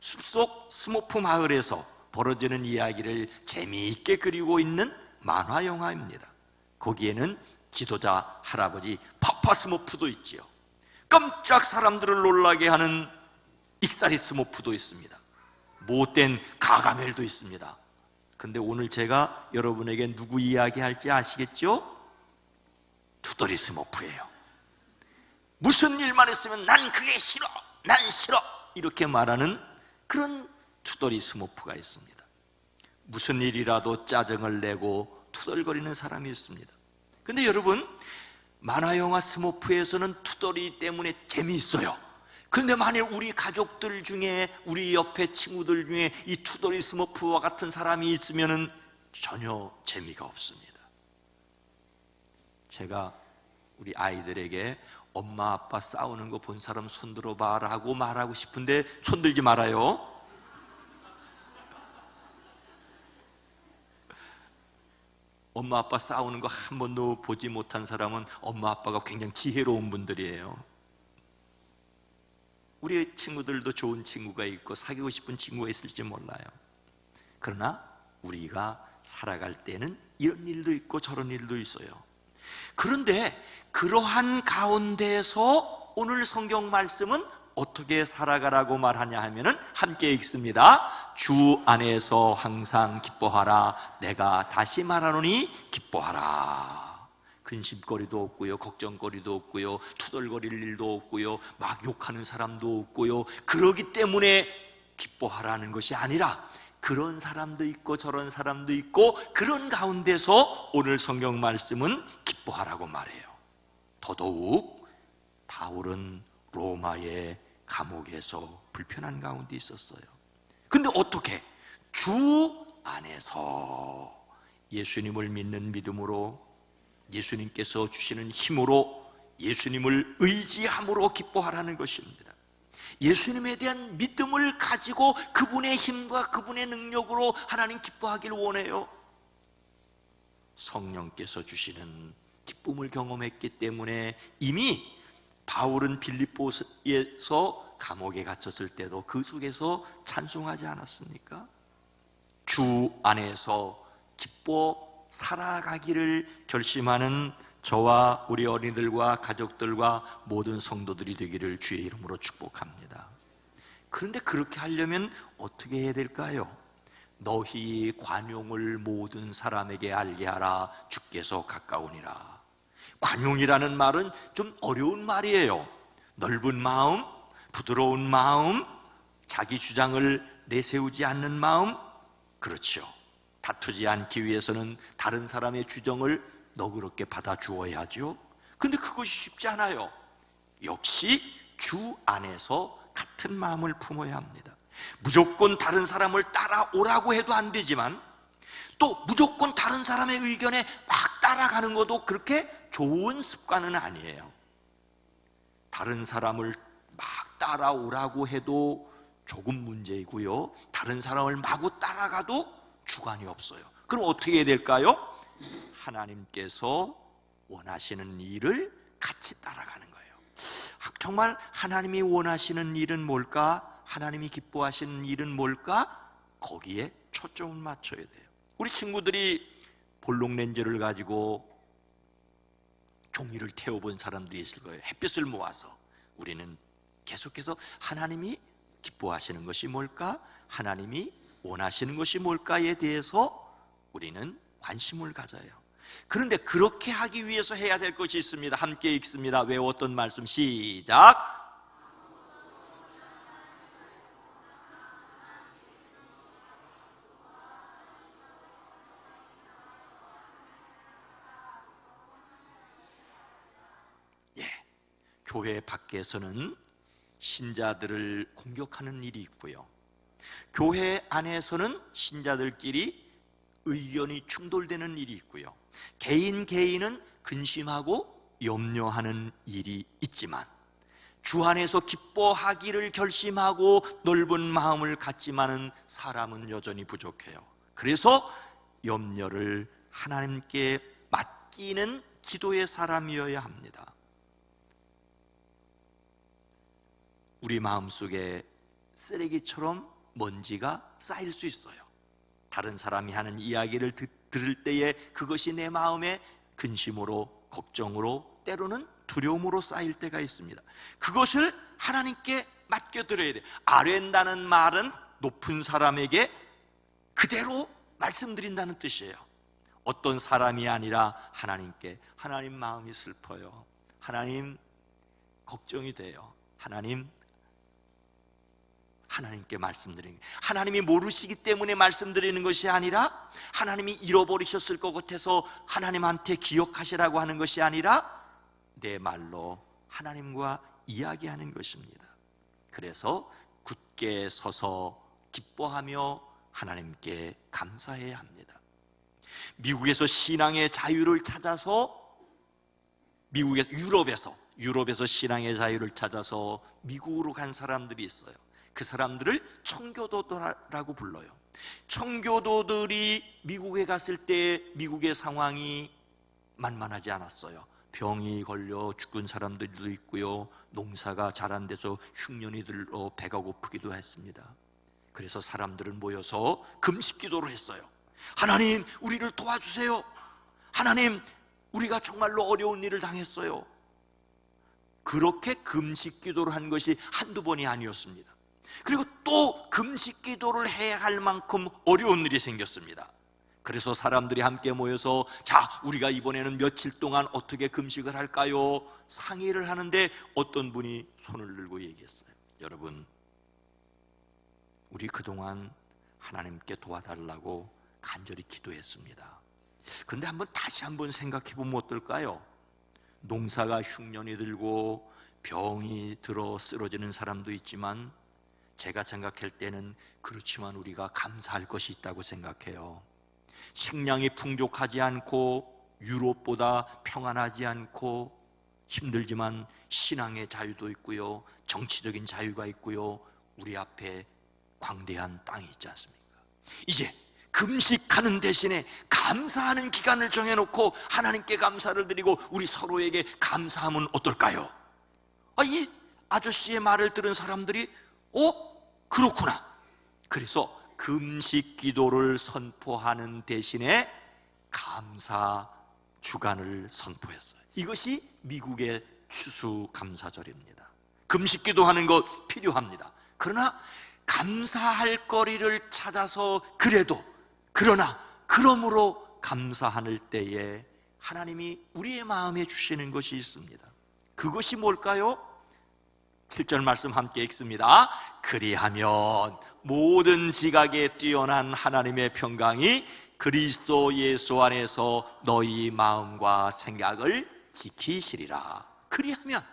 숲속 스머프 마을에서 벌어지는 이야기를 재미있게 그리고 있는 만화 영화입니다. 거기에는 지도자 할아버지 파파 스머프도 있지요. 깜짝 사람들을 놀라게 하는 익사리 스머프도 있습니다. 못된 가가멜도 있습니다. 근데 오늘 제가 여러분에게 누구 이야기할지 아시겠죠? 투덜이 스머프예요. 무슨 일만 했으면 난 그게 싫어, 난 싫어, 이렇게 말하는 그런 투덜이 스머프가 있습니다. 무슨 일이라도 짜증을 내고 투덜거리는 사람이 있습니다. 근데 여러분, 만화영화 스머프에서는 투덜이 때문에 재미있어요. 근데 만일 우리 가족들 중에, 우리 옆에 친구들 중에 이 투덜이 스머프와 같은 사람이 있으면 전혀 재미가 없습니다. 제가 우리 아이들에게 엄마 아빠 싸우는 거 본 사람 손들어 봐라고 말하고 싶은데 손들지 말아요. 엄마 아빠 싸우는 거 한 번도 보지 못한 사람은 엄마 아빠가 굉장히 지혜로운 분들이에요. 우리 친구들도 좋은 친구가 있고 사귀고 싶은 친구가 있을지 몰라요. 그러나 우리가 살아갈 때는 이런 일도 있고 저런 일도 있어요. 그런데 그러한 가운데서 오늘 성경 말씀은 어떻게 살아가라고 말하냐 하면은 함께 읽습니다. 주 안에서 항상 기뻐하라. 내가 다시 말하노니 기뻐하라. 근심거리도 없고요, 걱정거리도 없고요, 투덜거릴 일도 없고요, 막 욕하는 사람도 없고요. 그러기 때문에 기뻐하라는 것이 아니라 그런 사람도 있고 저런 사람도 있고 그런 가운데서 오늘 성경 말씀은 기뻐하라고 말해요. 더더욱 바울은 로마의 감옥에서 불편한 가운데 있었어요. 근데 어떻게? 주 안에서 예수님을 믿는 믿음으로, 예수님께서 주시는 힘으로, 예수님을 의지함으로 기뻐하라는 것입니다. 예수님에 대한 믿음을 가지고 그분의 힘과 그분의 능력으로 하나님 기뻐하기를 원해요. 성령께서 주시는 기쁨을 경험했기 때문에 이미 바울은 빌립보에서 감옥에 갇혔을 때도 그 속에서 찬송하지 않았습니까? 주 안에서 기뻐 살아가기를 결심하는 저와 우리 어린이들과 가족들과 모든 성도들이 되기를 주의 이름으로 축복합니다. 그런데 그렇게 하려면 어떻게 해야 될까요? 너희 관용을 모든 사람에게 알게 하라. 주께서 가까우니라. 관용이라는 말은 좀 어려운 말이에요. 넓은 마음, 부드러운 마음, 자기 주장을 내세우지 않는 마음. 그렇죠. 다투지 않기 위해서는 다른 사람의 주장을 너그럽게 받아주어야죠. 근데 그것이 쉽지 않아요. 역시 주 안에서 같은 마음을 품어야 합니다. 무조건 다른 사람을 따라오라고 해도 안 되지만 또 무조건 다른 사람의 의견에 막 따라가는 것도 그렇게 좋은 습관은 아니에요. 다른 사람을 막 따라오라고 해도 조금 문제이고요, 다른 사람을 마구 따라가도 주관이 없어요. 그럼 어떻게 해야 될까요? 하나님께서 원하시는 일을 같이 따라가는 거예요. 정말 하나님이 원하시는 일은 뭘까? 하나님이 기뻐하시는 일은 뭘까? 거기에 초점을 맞춰야 돼요. 우리 친구들이 볼록렌즈를 가지고 종이를 태워본 사람들이 있을 거예요. 햇빛을 모아서. 우리는 계속해서 하나님이 기뻐하시는 것이 뭘까? 하나님이 원하시는 것이 뭘까에 대해서 우리는 관심을 가져요. 그런데 그렇게 하기 위해서 해야 될 것이 있습니다. 함께 읽습니다. 외웠던 말씀 시작. 교회 밖에서는 신자들을 공격하는 일이 있고요, 교회 안에서는 신자들끼리 의견이 충돌되는 일이 있고요, 개인은 근심하고 염려하는 일이 있지만 주 안에서 기뻐하기를 결심하고 넓은 마음을 갖지만은 사람은 여전히 부족해요. 그래서 염려를 하나님께 맡기는 기도의 사람이어야 합니다. 우리 마음속에 쓰레기처럼 먼지가 쌓일 수 있어요. 다른 사람이 하는 이야기를 들을 때에 그것이 내 마음에 근심으로, 걱정으로, 때로는 두려움으로 쌓일 때가 있습니다. 그것을 하나님께 맡겨드려야 돼요. 아뢰다는 말은 높은 사람에게 그대로 말씀드린다는 뜻이에요. 어떤 사람이 아니라 하나님께, 하나님 마음이 슬퍼요, 하나님 걱정이 돼요, 하나님께 말씀드리는 거예요. 하나님이 모르시기 때문에 말씀드리는 것이 아니라, 하나님이 잃어버리셨을 것 같아서 하나님한테 기억하시라고 하는 것이 아니라 내 말로 하나님과 이야기하는 것입니다. 그래서 굳게 서서 기뻐하며 하나님께 감사해야 합니다. 미국에서 신앙의 자유를 찾아서, 유럽에서 신앙의 자유를 찾아서 미국으로 간 사람들이 있어요. 그 사람들을 청교도라고 불러요. 청교도들이 미국에 갔을 때 미국의 상황이 만만하지 않았어요. 병이 걸려 죽은 사람들도 있고요, 농사가 잘 안 돼서 흉년이 들어 배가 고프기도 했습니다. 그래서 사람들은 모여서 금식 기도를 했어요. 하나님, 우리를 도와주세요. 하나님, 우리가 정말로 어려운 일을 당했어요. 그렇게 금식 기도를 한 것이 한두 번이 아니었습니다. 그리고 또 금식 기도를 해야 할 만큼 어려운 일이 생겼습니다. 그래서 사람들이 함께 모여서, 자, 우리가 이번에는 며칠 동안 어떻게 금식을 할까요? 상의를 하는데 어떤 분이 손을 들고 얘기했어요. 여러분, 우리 그동안 하나님께 도와달라고 간절히 기도했습니다. 그런데 다시 한번 생각해 보면 어떨까요? 농사가 흉년이 들고 병이 들어 쓰러지는 사람도 있지만, 제가 생각할 때는 그렇지만 우리가 감사할 것이 있다고 생각해요. 식량이 풍족하지 않고 유럽보다 평안하지 않고 힘들지만 신앙의 자유도 있고요, 정치적인 자유가 있고요, 우리 앞에 광대한 땅이 있지 않습니까? 이제 금식하는 대신에 감사하는 기간을 정해놓고 하나님께 감사를 드리고 우리 서로에게 감사하면 어떨까요? 이 아저씨의 말을 들은 사람들이 그렇구나. 그래서 금식 기도를 선포하는 대신에 감사 주간을 선포했어요. 이것이 미국의 추수감사절입니다. 금식 기도하는 것 필요합니다. 그러나 감사할 거리를 찾아서 그러므로 감사할 때에 하나님이 우리의 마음에 주시는 것이 있습니다. 그것이 뭘까요? 7절 말씀 함께 읽습니다. 그리하면 모든 지각에 뛰어난 하나님의 평강이 그리스도 예수 안에서 너희 마음과 생각을 지키시리라. 그리하면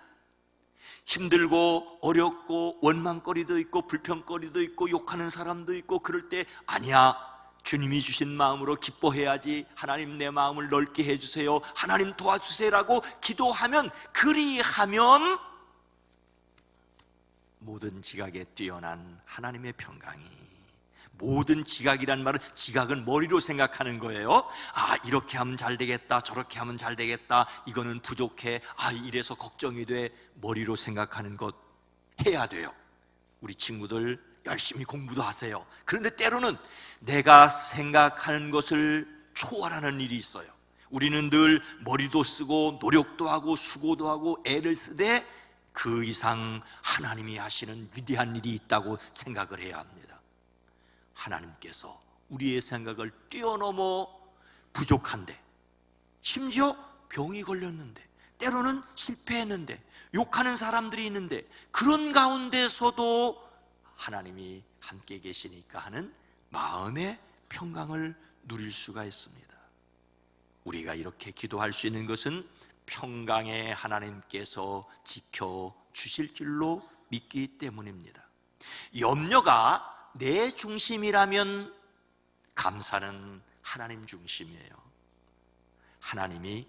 힘들고 어렵고 원망거리도 있고 불평거리도 있고 욕하는 사람도 있고 그럴 때, 아니야, 주님이 주신 마음으로 기뻐해야지, 하나님 내 마음을 넓게 해주세요, 하나님 도와주세요라고 기도하면, 그리하면 모든 지각에 뛰어난 하나님의 평강이, 모든 지각이란 말은, 지각은 머리로 생각하는 거예요. 이렇게 하면 잘 되겠다, 저렇게 하면 잘 되겠다, 이거는 부족해, 이래서 걱정이 돼, 머리로 생각하는 것 해야 돼요. 우리 친구들 열심히 공부도 하세요. 그런데 때로는 내가 생각하는 것을 초월하는 일이 있어요. 우리는 늘 머리도 쓰고 노력도 하고 수고도 하고 애를 쓰되 그 이상 하나님이 하시는 위대한 일이 있다고 생각을 해야 합니다. 하나님께서 우리의 생각을 뛰어넘어 부족한데, 심지어 병이 걸렸는데, 때로는 실패했는데, 욕하는 사람들이 있는데, 그런 가운데서도 하나님이 함께 계시니까 하는 마음의 평강을 누릴 수가 있습니다. 우리가 이렇게 기도할 수 있는 것은 평강의 하나님께서 지켜주실 줄로 믿기 때문입니다. 염려가 내 중심이라면 감사는 하나님 중심이에요. 하나님이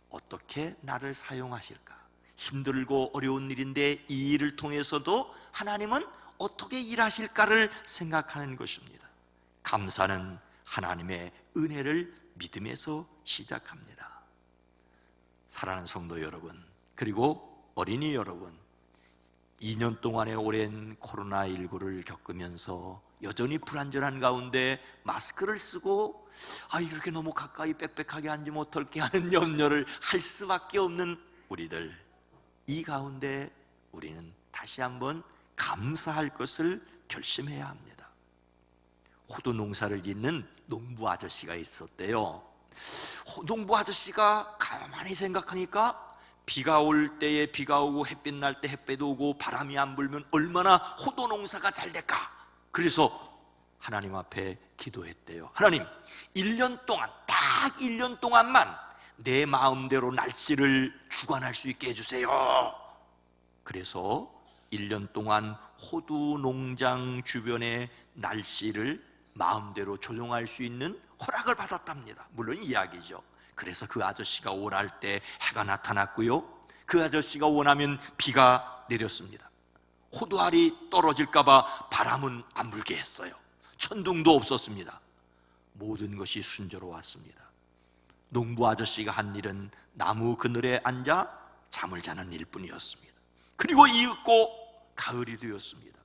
어떻게 나를 사용하실까? 힘들고 어려운 일인데 이 일을 통해서도 하나님은 어떻게 일하실까를 생각하는 것입니다. 감사는 하나님의 은혜를 믿음에서 시작합니다. 사랑하는 성도 여러분, 그리고 어린이 여러분, 2년 동안의 오랜 코로나19를 겪으면서 여전히 불안전한 가운데 마스크를 쓰고 이렇게 너무 가까이 빽빽하게 앉으면 어떨게 하는 염려를 할 수밖에 없는 우리들, 이 가운데 우리는 다시 한번 감사할 것을 결심해야 합니다. 호두 농사를 짓는 농부 아저씨가 있었대요. 농부 아저씨가 가만히 생각하니까 비가 올 때에 비가 오고 햇빛 날 때 햇빛 오고 바람이 안 불면 얼마나 호두 농사가 잘 될까? 그래서 하나님 앞에 기도했대요. 하나님, 1년 동안, 딱 1년 동안만 내 마음대로 날씨를 주관할 수 있게 해주세요. 그래서 1년 동안 호두 농장 주변의 날씨를 마음대로 조정할 수 있는 허락을 받았답니다. 물론 이야기죠. 그래서 그 아저씨가 원할 때 해가 나타났고요, 그 아저씨가 원하면 비가 내렸습니다. 호두알이 떨어질까 봐 바람은 안 불게 했어요. 천둥도 없었습니다. 모든 것이 순조로웠습니다. 농부 아저씨가 한 일은 나무 그늘에 앉아 잠을 자는 일뿐이었습니다. 그리고 이윽고 가을이 되었습니다.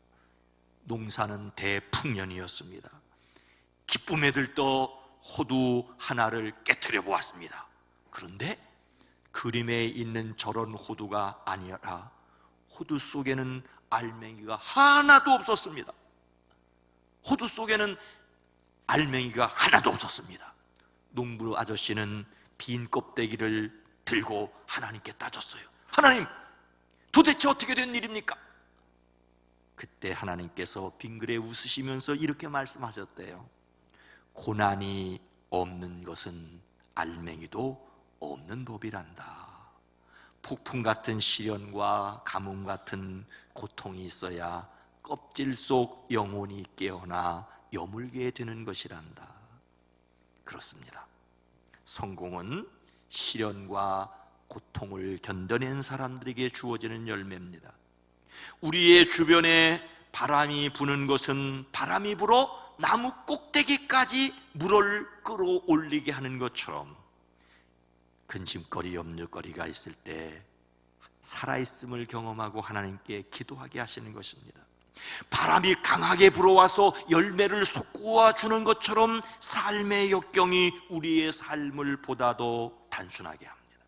농사는 대풍년이었습니다. 기쁨에 들떠 호두 하나를 깨트려 보았습니다. 그런데 그림에 있는 저런 호두가 아니라 호두 속에는 알맹이가 하나도 없었습니다. 호두 속에는 알맹이가 하나도 없었습니다. 농부 아저씨는 빈 껍데기를 들고 하나님께 따졌어요. 하나님, 도대체 어떻게 된 일입니까? 그때 하나님께서 빙그레 웃으시면서 이렇게 말씀하셨대요. 고난이 없는 것은 알맹이도 없는 법이란다. 폭풍 같은 시련과 가뭄 같은 고통이 있어야 껍질 속 영혼이 깨어나 여물게 되는 것이란다. 그렇습니다. 성공은 시련과 고통을 견뎌낸 사람들에게 주어지는 열매입니다. 우리의 주변에 바람이 부는 것은 바람이 불어 나무 꼭대기까지 물을 끌어올리게 하는 것처럼 근심거리, 염려거리가 있을 때 살아있음을 경험하고 하나님께 기도하게 하시는 것입니다. 바람이 강하게 불어와서 열매를 솟구어 주는 것처럼 삶의 역경이 우리의 삶을 보다도 단순하게 합니다.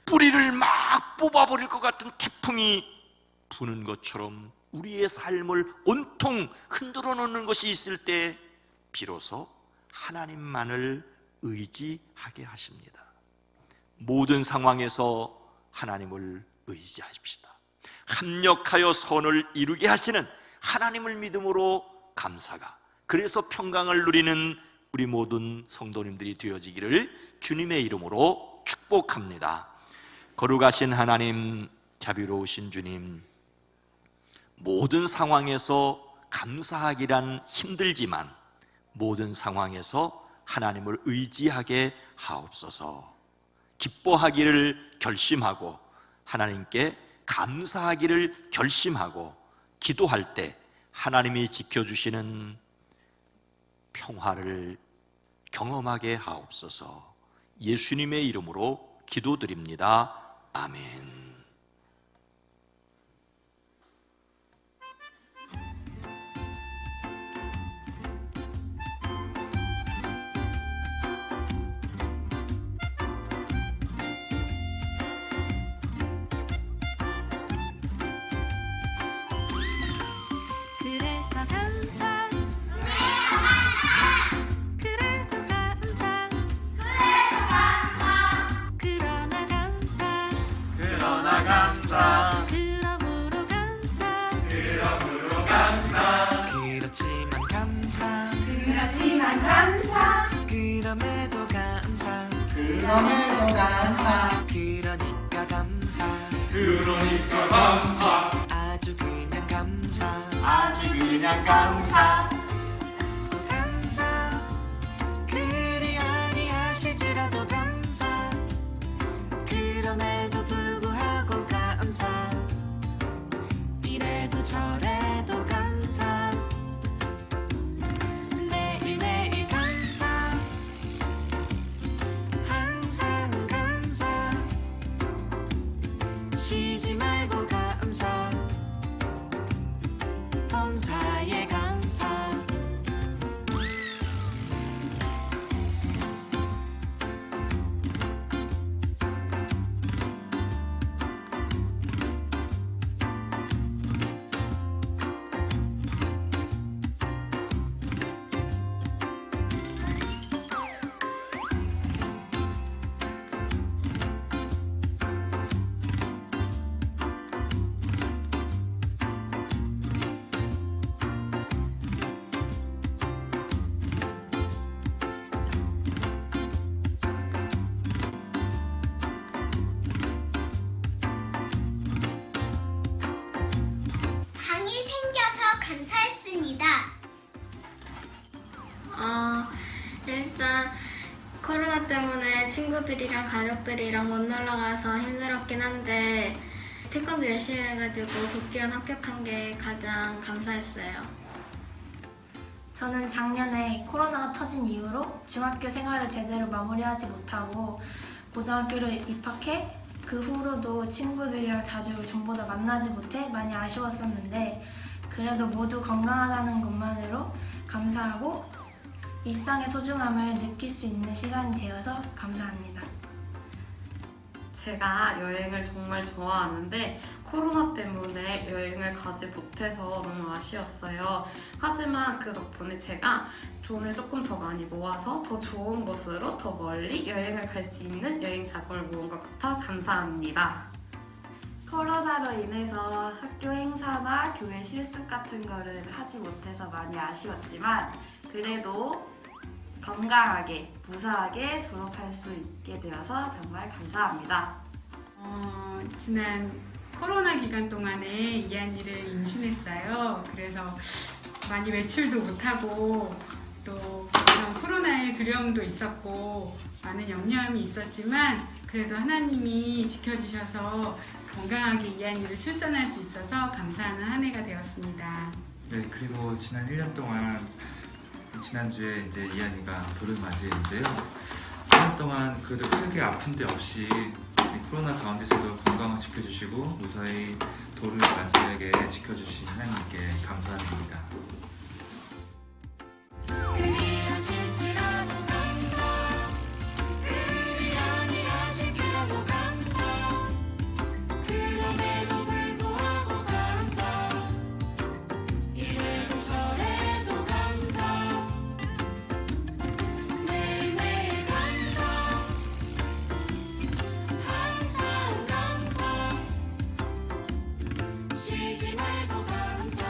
뿌리를 막 뽑아버릴 것 같은 태풍이 부는 것처럼 우리의 삶을 온통 흔들어 놓는 것이 있을 때 비로소 하나님만을 의지하게 하십니다. 모든 상황에서 하나님을 의지하십시다. 합력하여 선을 이루게 하시는 하나님을 믿음으로 감사가, 그래서 평강을 누리는 우리 모든 성도님들이 되어지기를 주님의 이름으로 축복합니다. 거룩하신 하나님, 자비로우신 주님, 모든 상황에서 감사하기란 힘들지만 모든 상황에서 하나님을 의지하게 하옵소서. 기뻐하기를 결심하고 하나님께 감사하기를 결심하고 기도할 때 하나님이 지켜주시는 평화를 경험하게 하옵소서. 예수님의 이름으로 기도드립니다. 아멘. 그럼에도 감사 그럼에도 감사 그러니까 감사 그러니까 감사. 아주 그냥 감사 아주 그냥 감사. 감사 그리 아니하실지라도 감사 그럼에도 불구하고 감사 이래도 저래도 감사 매일매일 감사 항상 감사 쉬지 말고 감사 범사에 감사 방이 생겨서 감사했습니다. 일단 코로나 때문에 친구들이랑 가족들이랑 못 놀러 가서 힘들었긴 한데 태권도 열심히 해가지고 국기원 합격한 게 가장 감사했어요. 저는 작년에 코로나가 터진 이후로 중학교 생활을 제대로 마무리하지 못하고 고등학교를 입학해 그 후로도 친구들이랑 자주 전보다 만나지 못해 많이 아쉬웠었는데 그래도 모두 건강하다는 것만으로 감사하고 일상의 소중함을 느낄 수 있는 시간이 되어서 감사합니다. 제가 여행을 정말 좋아하는데 코로나 때문에 여행을 가지 못해서 너무 아쉬웠어요. 하지만 그 덕분에 제가 돈을 조금 더 많이 모아서 더 좋은 곳으로 더 멀리 여행을 갈 수 있는 여행 자금을 모은 것 같아 감사합니다. 코로나로 인해서 학교 행사나 교회 실습 같은 거를 하지 못해서 많이 아쉬웠지만 그래도 건강하게, 무사하게 졸업할 수 있게 되어서 정말 감사합니다. 지난 코로나 기간 동안에 이한이를 임신했어요. 그래서 많이 외출도 못하고 또 그런 코로나의 두려움도 있었고 많은 염려함이 있었지만 그래도 하나님이 지켜주셔서 건강하게 이한이를 출산할 수 있어서 감사하는 한 해가 되었습니다. 네, 그리고 지난 1년 동안 지난주에 이제 이한이가 돌을 맞이했는데요. 1년 동안 그래도 크게 아픈 데 없이 코로나 가운데서도 건강을 지켜주시고 무사히 돌을 맞이하게 지켜주신 하나님께 감사드립니다. 그리 하실지라도 감사 그리 아니하실지라도 감사 그럼에도 불구하고 감사 이래도 저래도 감사 매일매일 감사 항상 감사 쉬지 말고 감사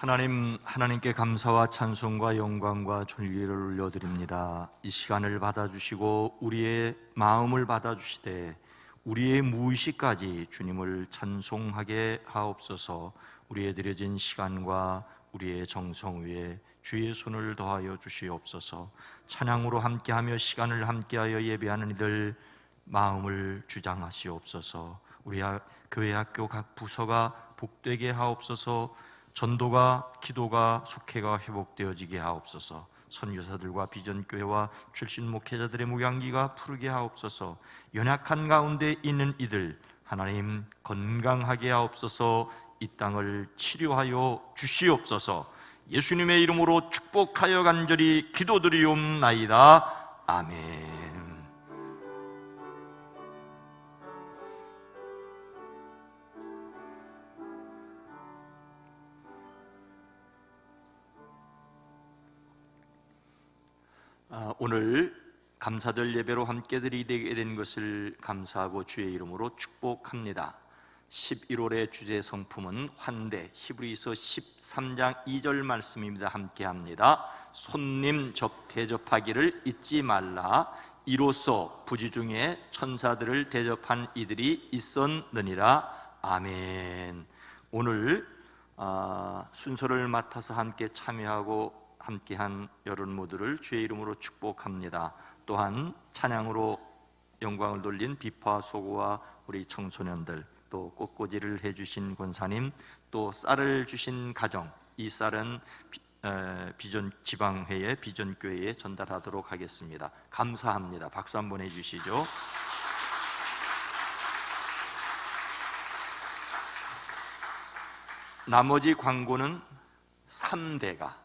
하나님께 감사와 찬송과 영광과 존귀를 올려드립니다. 이 시간을 받아주시고 우리의 마음을 받아주시되 우리의 무의식까지 주님을 찬송하게 하옵소서. 우리의 드려진 시간과 우리의 정성 위에 주의 손을 더하여 주시옵소서. 찬양으로 함께하며 시간을 함께하여 예배하는 이들 마음을 주장하시옵소서. 우리 교회 학교 각 부서가 복되게 하옵소서. 전도가, 기도가, 속회가 회복되어지게 하옵소서. 선교사들과 비전교회와 출신 목회자들의 무양기가 푸르게 하옵소서. 연약한 가운데 있는 이들 하나님 건강하게 하옵소서. 이 땅을 치료하여 주시옵소서. 예수님의 이름으로 축복하여 간절히 기도드리옵나이다. 아멘. 오늘 감사절 예배로 함께 드리게 된 것을 감사하고 주의 이름으로 축복합니다. 11월의 주제 성품은 환대, 히브리서 13장 2절 말씀입니다. 함께 합니다. 손님 대접하기를 잊지 말라. 이로써 부지 중에 천사들을 대접한 이들이 있었느니라. 아멘. 오늘 순서를 맡아서 함께 참여하고 함께한 여러분 모두를 주의 이름으로 축복합니다. 또한 찬양으로 영광을 돌린 비파 소고와 우리 청소년들, 또 꽃꽂이를 해주신 권사님, 또 쌀을 주신 가정, 이 쌀은 비전 지방회의 비전교회에 전달하도록 하겠습니다. 감사합니다. 박수 한번 해주시죠. 나머지 광고는 3대가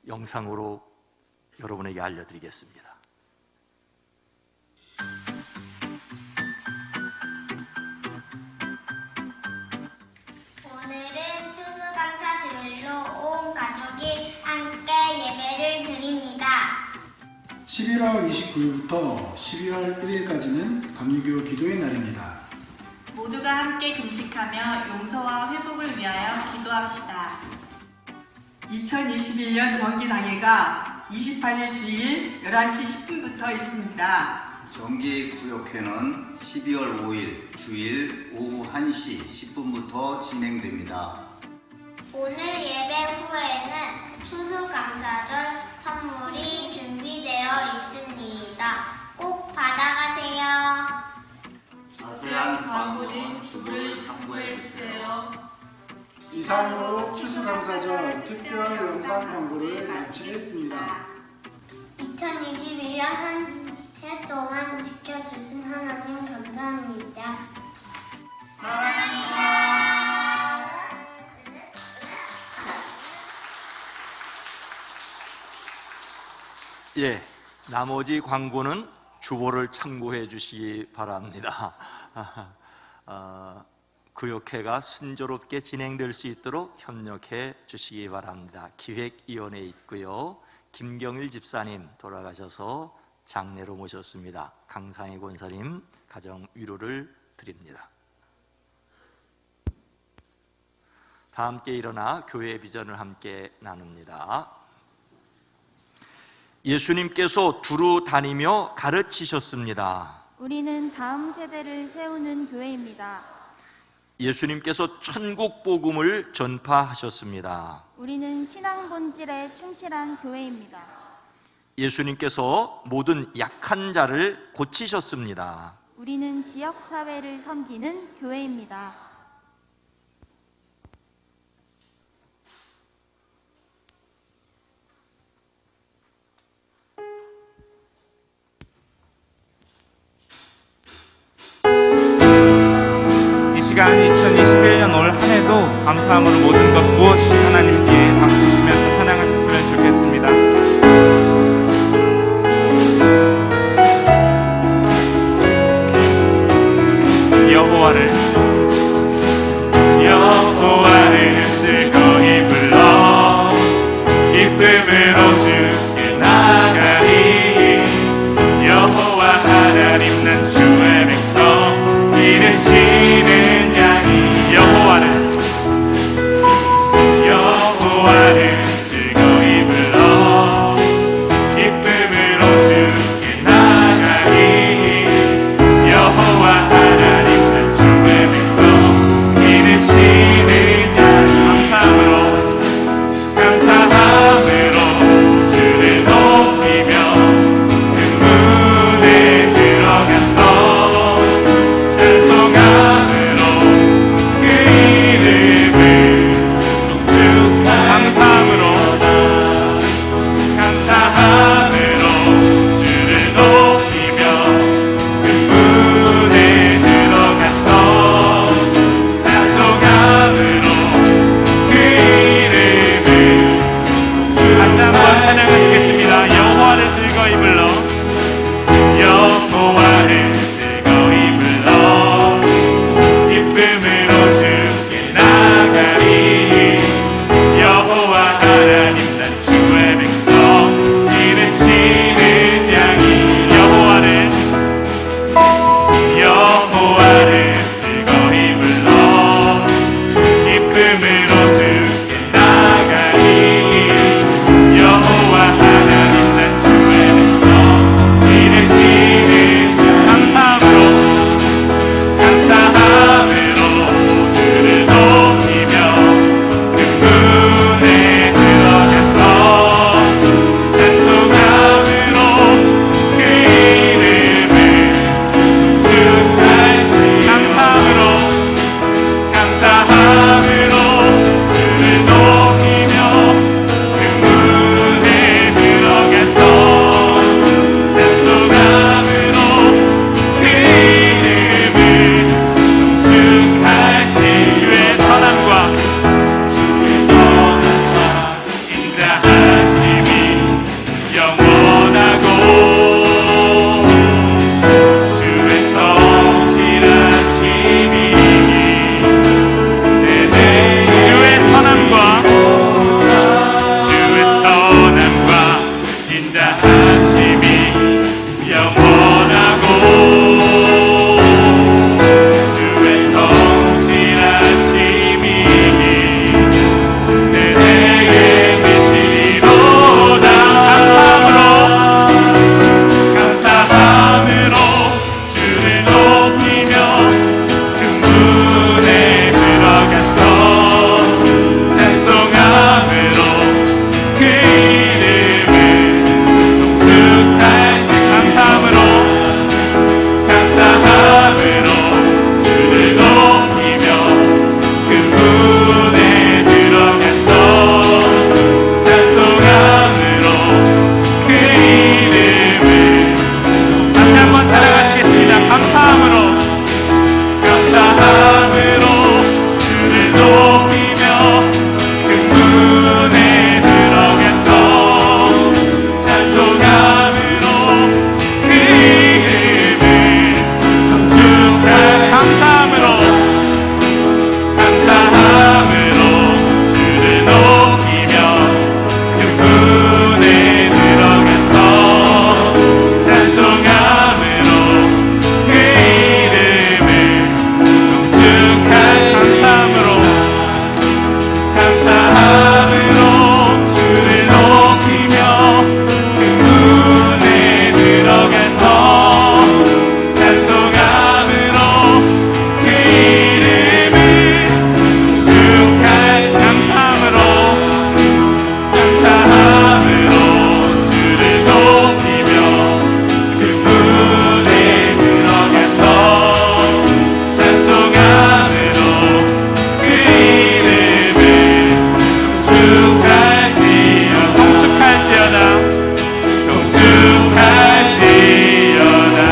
영상으로 여러분에게 알려드리겠습니다. 오늘은 추수감사주일로 온 가족이 함께 예배를 드립니다. 11월 29일부터 12월 1일까지는 감리교 기도의 날입니다. 모두가 함께 금식하며 용서와 회복을 위하여 기도합시다. 2021년 정기당회가 28일 주일 11시 10분부터 있습니다. 정기구역회는 12월 5일 주일 오후 1시 10분부터 진행됩니다. 오늘 예배 후에는 추수감사절 선물이 준비되어 있습니다. 꼭 받아가세요. 자세한 광고는 주를 참고해주세요. 이상으로 추수감사절 특별 영상 광고를 마치겠습니다. 2021년 한 해 동안 지켜주신 하나님 감사합니다. 사랑합니다. 예, 나머지 광고는 주보를 참고해 주시기 바랍니다. 구역회가 순조롭게 진행될 수 있도록 협력해 주시기 바랍니다. 기획위원회에 있고요. 김경일 집사님 돌아가셔서 장례로 모셨습니다. 강상희 권사님 가정 위로를 드립니다. 다 함께 일어나 교회 비전을 함께 나눕니다. 예수님께서 두루 다니며 가르치셨습니다. 우리는 다음 세대를 세우는 교회입니다. 예수님께서 천국 복음을 전파하셨습니다. 우리는 신앙 본질에 충실한 교회입니다. 예수님께서 모든 약한 자를 고치셨습니다. 우리는 지역 사회를 섬기는 교회입니다. 이 시간 2021년 올 한 해도 감사함으로 모든 것 무엇이 하나님께 박수 치시면서 찬양하셨으면 좋겠습니다. 여호와를 슬거이 불러 기쁨으로 주께 나가리. 여호와 하나님 난 주의 백성 이르시는 양이. 찬송함으로 주를 높이며 그 문에 들어가서 찬송함으로 그 이름을 다시 한번 찬양하시겠습니다. 여호와를 즐거이 불러 여호와를 즐거이 불러 기쁨으로 주께 나가리 여호와 하나님 난 주의 백성 기르시는 양이 여호와를 즐거이 불러 기쁨으로 주께 나가리 여호와 하나님 난 주의 백성 기르시는 양 감사함으로 주를 높이며 그 문에 들어가서 찬송함으로 그 이름을 축할지 감사함으로 주를 높이며 그 문에 들어가서 찬송함으로 그 이름을 축할지 주의 선함과 인자하심이 영원하고 주의 성실하심이 주의 선함과 인자하심이 영원하고 주의 성실하심이 내게 계시리로다 감사함으로 주를 높이며 그 문에 들어가서 찬송함으로 그 이름을 축할지 감사함으로 주를 높이며 그 문에 들어가서 찬송함으로 그 이름을 다시 한번 찬양하시겠습니다. 감사함으로 주를 높이며 그 문에 들어가서 찬송함으로 그 이름을 축할 감사함으로 주를 높이며 그 문에 들어가서 찬송함으로 그 이름을 축할 감사함으로 주를 높이며 그 문에 들어가서 찬송함으로 그 이름을 축할 감사함으로 주를 높이며 그 문에 들어가서 찬송함으로 그 이름을 송축할지어다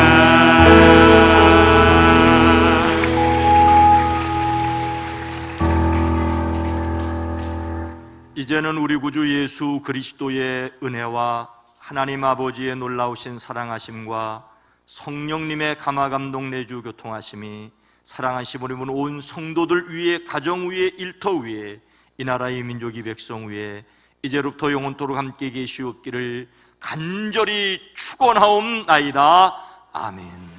이제는 우리 구주 예수 그리스도의 은혜와 하나님 아버지의 놀라우신 사랑하심과 성령님의 감화감동 내주 교통하심이 사랑하심 우리 온 성도들 위에, 가정 위에, 일터 위에, 이 나라의 민족이 백성 위에 이제로부터 영원토록 함께 계시옵기를 간절히 축원하옵나이다. 아멘.